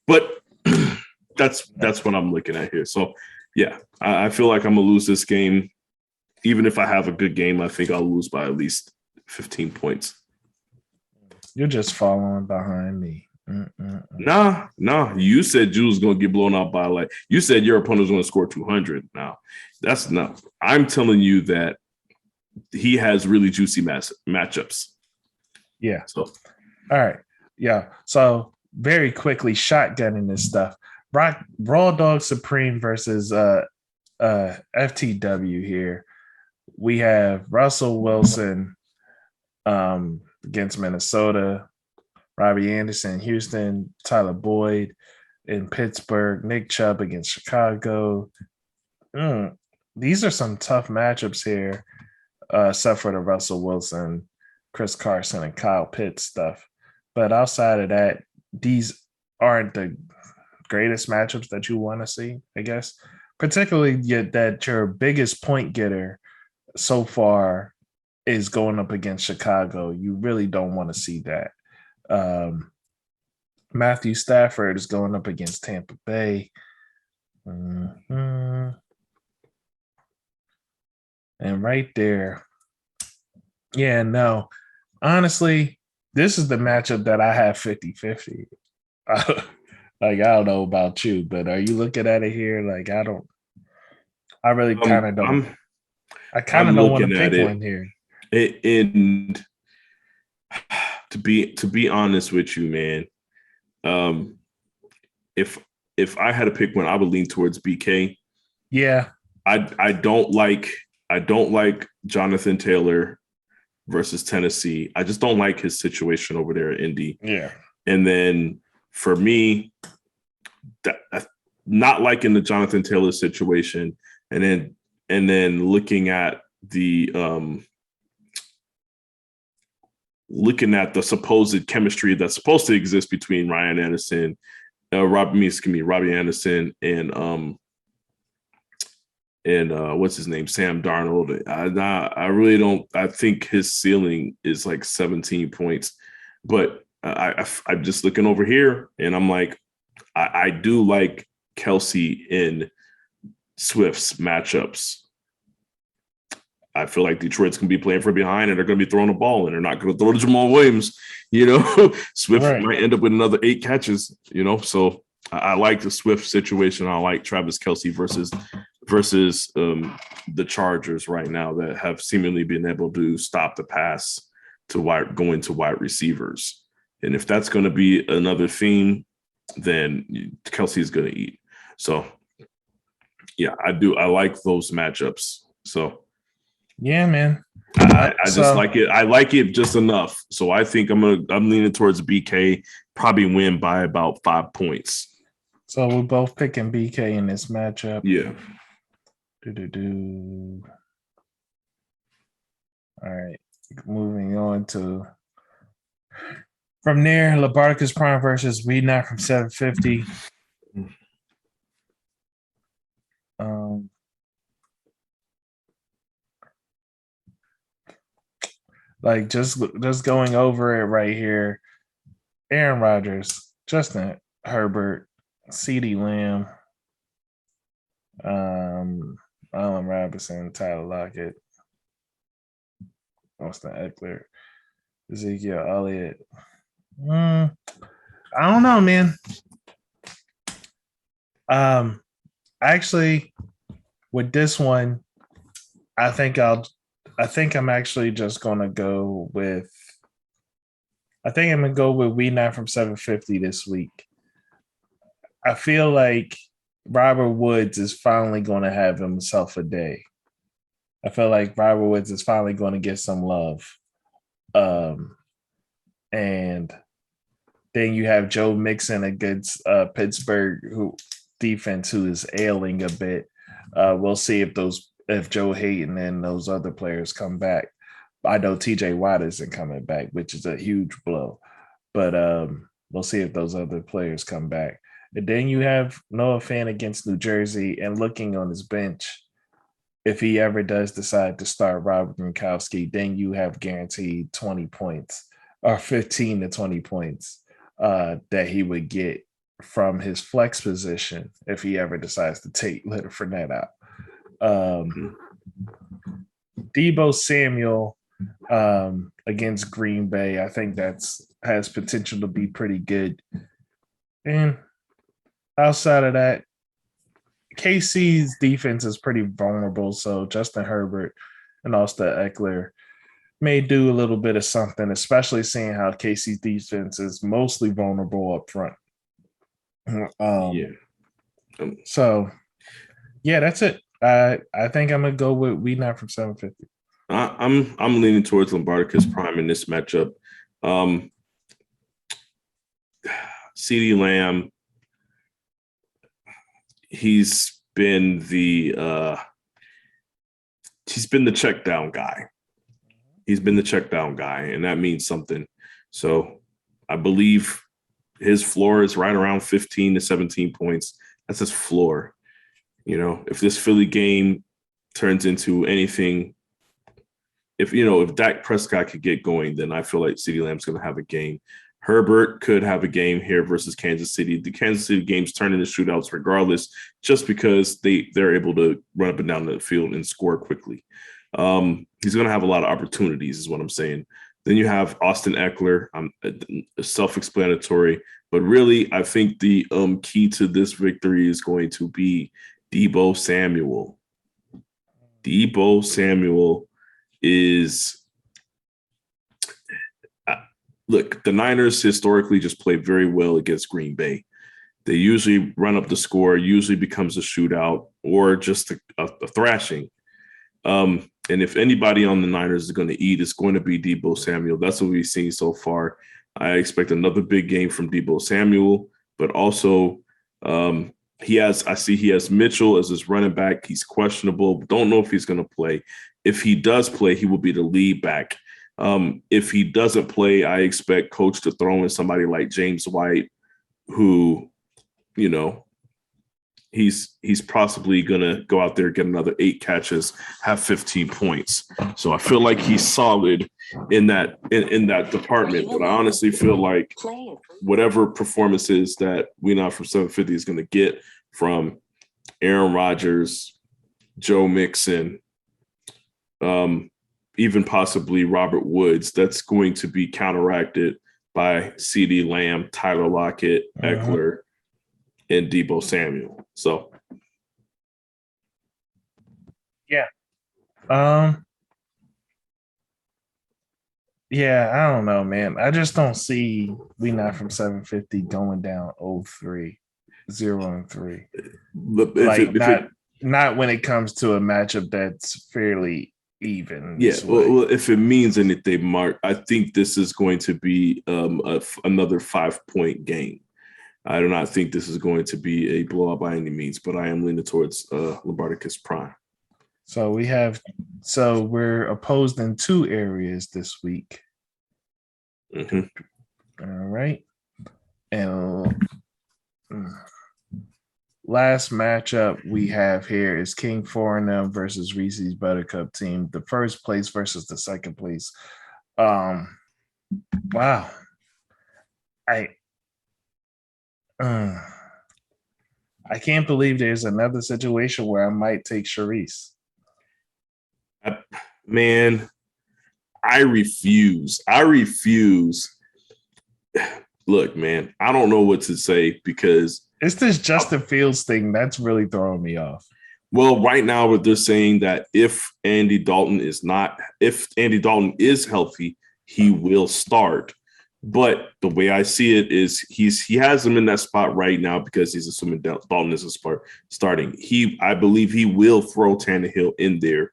But That's what I'm looking at here. So yeah, I feel like I'm gonna lose this game. Even if I have a good game, I think I'll lose by at least 15 points. You're just following behind me. Nah. You said you was gonna get blown out by like you said your opponent was gonna score 200. Now that's not. I'm telling you that he has really juicy matchups. Yeah. So all right. Yeah. So very quickly shotgunning this stuff. Raw Dog Supreme versus FTW here. We have Russell Wilson against Minnesota, Robbie Anderson, Houston, Tyler Boyd in Pittsburgh, Nick Chubb against Chicago. These are some tough matchups here, except for the Russell Wilson, Chris Carson, and Kyle Pitts stuff. But outside of that, these aren't the greatest matchups that you want to see, I guess. Particularly that your biggest point getter so far is going up against Chicago. You really don't want to see that. Matthew Stafford is going up against Tampa Bay. And right there, yeah, no, honestly, this is the matchup that I have 50-50. Like, I don't know about you, but are you looking at it here? Like, I really kind of don't. I kind of don't want to pick one here. And to be honest with you, man, if I had to pick one, I would lean towards BK. Yeah, I don't like Jonathan Taylor versus Tennessee. I just don't like his situation over there at Indy. Yeah, and then for me, not liking the Jonathan Taylor situation, and then looking at the supposed chemistry that's supposed to exist between Robbie Anderson and what's his name, Sam Darnold. I really don't. I think his ceiling is like 17 points, but I'm just looking over here, and I'm like, I do like Kelsey in Swift's matchups. I feel like Detroit's going to be playing from behind, and they're going to be throwing the ball, and they're not going to throw to Jamal Williams. Swift might end up with another 8 catches. So I like the Swift situation. I like Travis Kelce versus the Chargers right now that have seemingly been able to stop the pass to going to wide receivers. And if that's going to be another theme, then Kelce is going to eat. So, yeah, I do. I like those matchups. So. Yeah, man. I just like it. I like it just enough. So I think I'm leaning towards BK, probably win by about 5 points. So we're both picking BK in this matchup. Yeah. All right. Moving on to from there, Labarticus Prime versus Weed Not from 750. Like just going over it right here. Aaron Rodgers, Justin Herbert, CeeDee Lamb, Allen Robinson, Tyler Lockett, Austin Eckler, Ezekiel Elliott. I don't know, man. Actually, with this one, I think I'm actually just gonna go with. I think I'm gonna go with We Not from 750 this week. I feel like Robert Woods is finally going to have himself a day. I feel like Robert Woods is finally going to get some love. And then you have Joe Mixon against Pittsburgh, who defense who is ailing a bit. We'll see if Joe Hayden and those other players come back. I know TJ Watt isn't coming back, which is a huge blow. But we'll see if those other players come back. And then you have Noah Fant against New Jersey, and looking on his bench, if he ever does decide to start Robert Gronkowski, then you have guaranteed 20 points or 15 to 20 points that he would get from his flex position if he ever decides to take Leonard Fournette out. Deebo Samuel against Green Bay, I think has potential to be pretty good. And outside of that, KC's defense is pretty vulnerable, so Justin Herbert and Austin Eckler may do a little bit of something, especially seeing how KC's defense is mostly vulnerable up front. So, yeah, that's it. I think I'm gonna go with We Not from 750. I'm leaning towards Labarticus Prime in this matchup. CeeDee Lamb, he's been the check down guy. He's been the check down guy, and that means something. So I believe his floor is right around 15 to 17 points. That's his floor. You know, if this Philly game turns into anything, if Dak Prescott could get going, then I feel like CeeDee Lamb's going to have a game. Herbert could have a game here versus Kansas City. The Kansas City games turn into shootouts regardless, just because they're able to run up and down the field and score quickly. He's going to have a lot of opportunities, is what I'm saying. Then you have Austin Eckler, self-explanatory. But really, I think the key to this victory is going to be Deebo Samuel. Deebo Samuel is look, the Niners historically just play very well against Green Bay. They usually run up the score, usually becomes a shootout or just a thrashing. And if anybody on the Niners is going to eat, it's going to be Deebo Samuel. That's what we've seen so far. I expect another big game from Deebo Samuel, but also he has Mitchell as his running back. He's questionable. Don't know if he's going to play. If he does play, he will be the lead back. If he doesn't play, I expect coach to throw in somebody like James White, who, he's possibly going to go out there, get another 8 catches, have 15 points. So I feel like he's solid in that department. But I honestly feel like whatever performances that We Not from 750 is going to get from Aaron Rodgers, Joe Mixon, even possibly Robert Woods, that's going to be counteracted by CeeDee Lamb, Tyler Lockett, Eckler, and Deebo Samuel. So, yeah. Yeah, I don't know, man. I just don't see We Not from 750 going down 0-3, 0-3. Not when it comes to a matchup that's fairly even. Yeah, well, if it means anything, Mark, I think this is going to be another 5-point game. I do not think this is going to be a blowout by any means, but I am leaning towards Labarticus Prime. So we're opposed in 2 areas this week. All right. And last matchup we have here is King 4-0 versus Reese's Buttercup team, the first place versus the second place. Wow. I can't believe there's another situation where I might take Sharice. Man, I refuse. Look, man, I don't know what to say because it's this Justin Fields thing that's really throwing me off. Well, right now, what they're saying that if Andy Dalton is healthy, he will start. But the way I see it is he has him in that spot right now because he's assuming Dalton is starting. I believe he will throw Tannehill in there,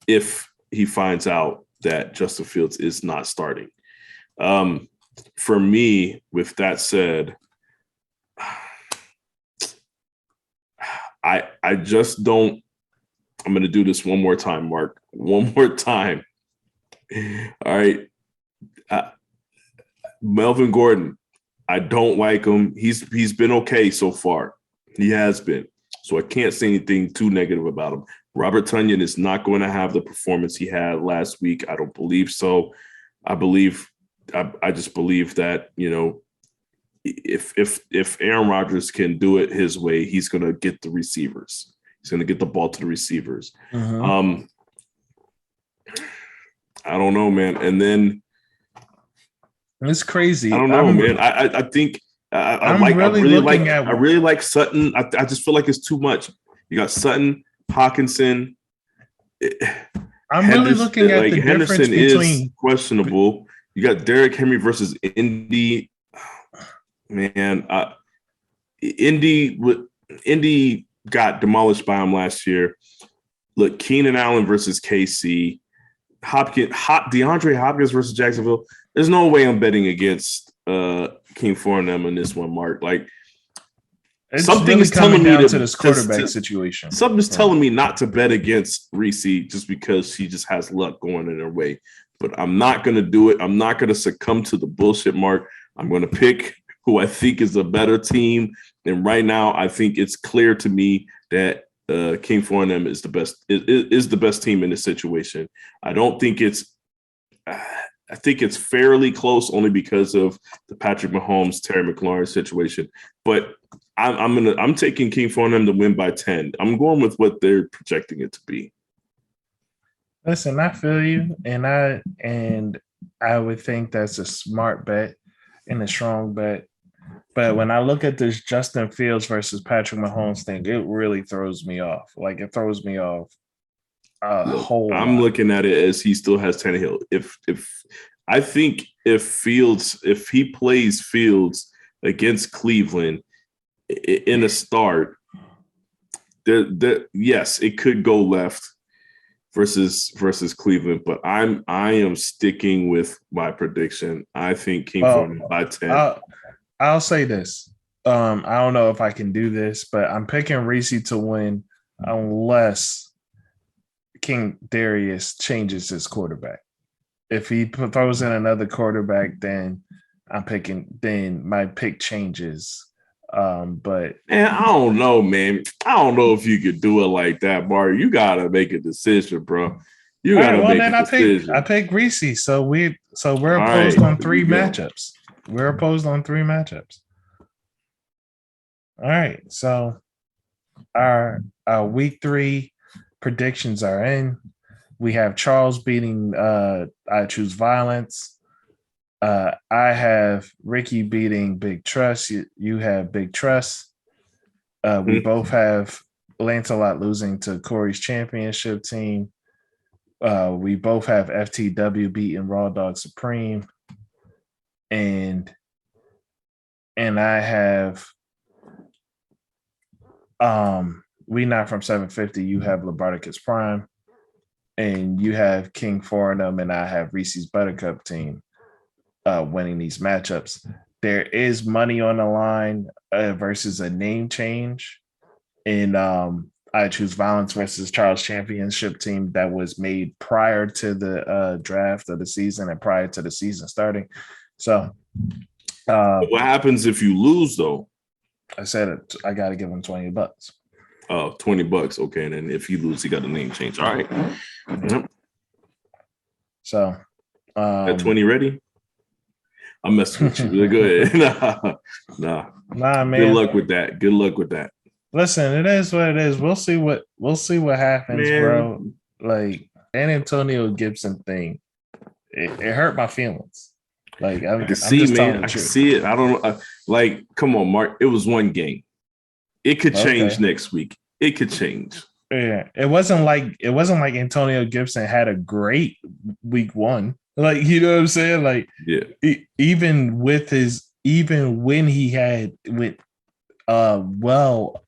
if he finds out that Justin Fields is not starting. For me, with that said, I just don't. I'm going to do this one more time, Mark. One more time. All right. Melvin Gordon, I don't like him. He's been okay so far. He has been. So I can't say anything too negative about him. Robert Tonyan is not going to have the performance he had last week. I don't believe so. I just believe that, if Aaron Rodgers can do it his way, he's going to get the receivers. He's going to get the ball to the receivers. Mm-hmm. I don't know, man. And then it's crazy. I don't know, man. I think I really like Sutton. I just feel like it's too much. You got Sutton, Hawkinson. I'm really looking at the Henderson difference between is questionable. You got Derrick Henry versus Indy. Man, Indy got demolished by him last year. Look, Keenan Allen versus KC. DeAndre Hopkins versus Jacksonville. There's no way I'm betting against King Fournette in this one, Mark. Like something is telling me to this quarterback situation. Something's telling me not to bet against Reese just because she just has luck going in her way. But I'm not going to do it. I'm not going to succumb to the bullshit, Mark. I'm going to pick who I think is a better team. And right now, I think it's clear to me that King Fournette is the best team in this situation. I think it's fairly close only because of the Patrick Mahomes, Terry McLaurin situation. But I'm taking King Fournette to win by 10. I'm going with what they're projecting it to be. Listen, I feel you, and I would think that's a smart bet and a strong bet. But when I look at this Justin Fields versus Patrick Mahomes thing, it really throws me off. Like it throws me off a whole lot. I'm looking at it as he still has Tannehill. If he plays Fields against Cleveland in a start, yes, it could go left versus Cleveland, but I am sticking with my prediction. I think King Fournette by 10. I'll say this. I don't know if I can do this, but I'm picking Reese to win unless King Darius changes his quarterback. If he throws in another quarterback, then my pick changes. But man, I don't know, man. I don't know if you could do it like that, Mario. You gotta make a decision, bro. You gotta make a decision. I pick Reese. So we're opposed on 3 matchups. We're opposed on 3 matchups. All right. So our week 3 predictions are in. We have Charles beating I Choose Violence. I have Ricky beating Big Trust. You have Big Trust. We both have Lancelot losing to Corey's championship team. We both have FTW beating Raw Dog Supreme. And I have We Not From 750. You have Labarticus Prime, and you have King Fournette, and I have Reese's Buttercup team winning these matchups. There is money on the line versus a name change in I Choose Violence versus Charles Championship team that was made prior to the draft of the season and prior to the season starting. So what happens if you lose, though? I said I got to give him $20. Oh, $20. Okay. And then if you lose, you got the name change. All right. Yep. So at 20 ready? I'm messing with you. Go ahead. Nah, man. Good luck with that. Listen, it is what it is. We'll see what happens, man. Bro. Like that Antonio Gibson thing, it hurt my feelings. Like I can see, man. I can see it. I don't like. Come on, Mark. It was one game. It could change next week. It could change. Yeah, it wasn't like Antonio Gibson had a great week 1. Like you know what I'm saying? Like even when he had well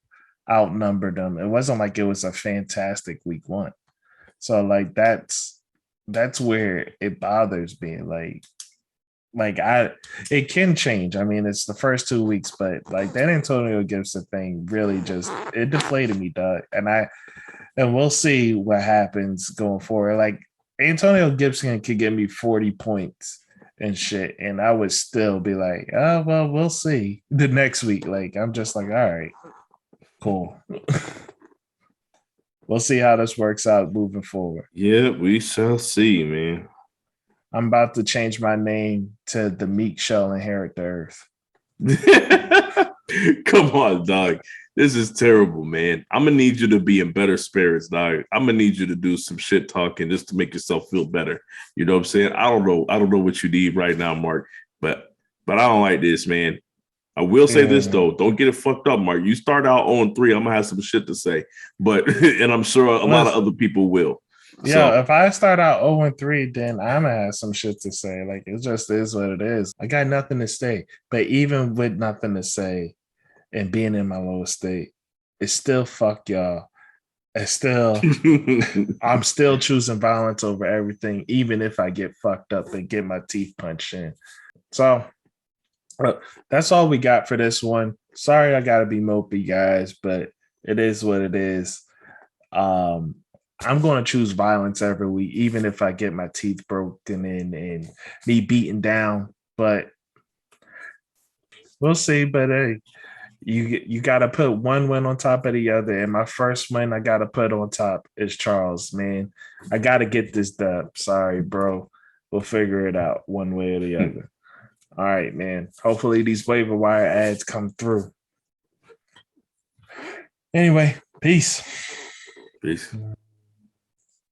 outnumbered them, it wasn't like it was a fantastic week 1. So like that's where it bothers me. It can change. I mean, it's the first 2 weeks, but like that Antonio Gibson thing really it deflated me, dog. And we'll see what happens going forward. Like Antonio Gibson could give me 40 points and shit, and I would still be like, oh well, we'll see the next week. Like I'm just like, all right, cool. We'll see how this works out moving forward. Yeah, we shall see, man. I'm about to change my name to The Meek Shall Inherit the Earth. Come on, dog. This is terrible, man. I'm gonna need you to be in better spirits, dog. I'm gonna need you to do some shit talking just to make yourself feel better. You know what I'm saying? I don't know. I don't know what you need right now, Mark. But I don't like this, man. I will say this though. Don't get it fucked up, Mark. You start out 0-3. I'm gonna have some shit to say, but and I'm sure a lot of other people will. Yeah, so, if I start out 0-3, then I'm gonna have some shit to say. Like, it just is what it is. I got nothing to say. But even with nothing to say and being in my lowest state, it's still fuck y'all. It's still I'm still choosing violence over everything, even if I get fucked up and get my teeth punched in. So that's all we got for this one. Sorry I gotta be mopey, guys, but it is what it is. I'm going to choose violence every week, even if I get my teeth broken in and me beaten down. But we'll see. But hey, you got to put one win on top of the other. And my first win I got to put on top is Charles, man. I got to get this dub. Sorry, bro. We'll figure it out one way or the other. All right, man. Hopefully these waiver wire ads come through. Anyway, peace. Peace.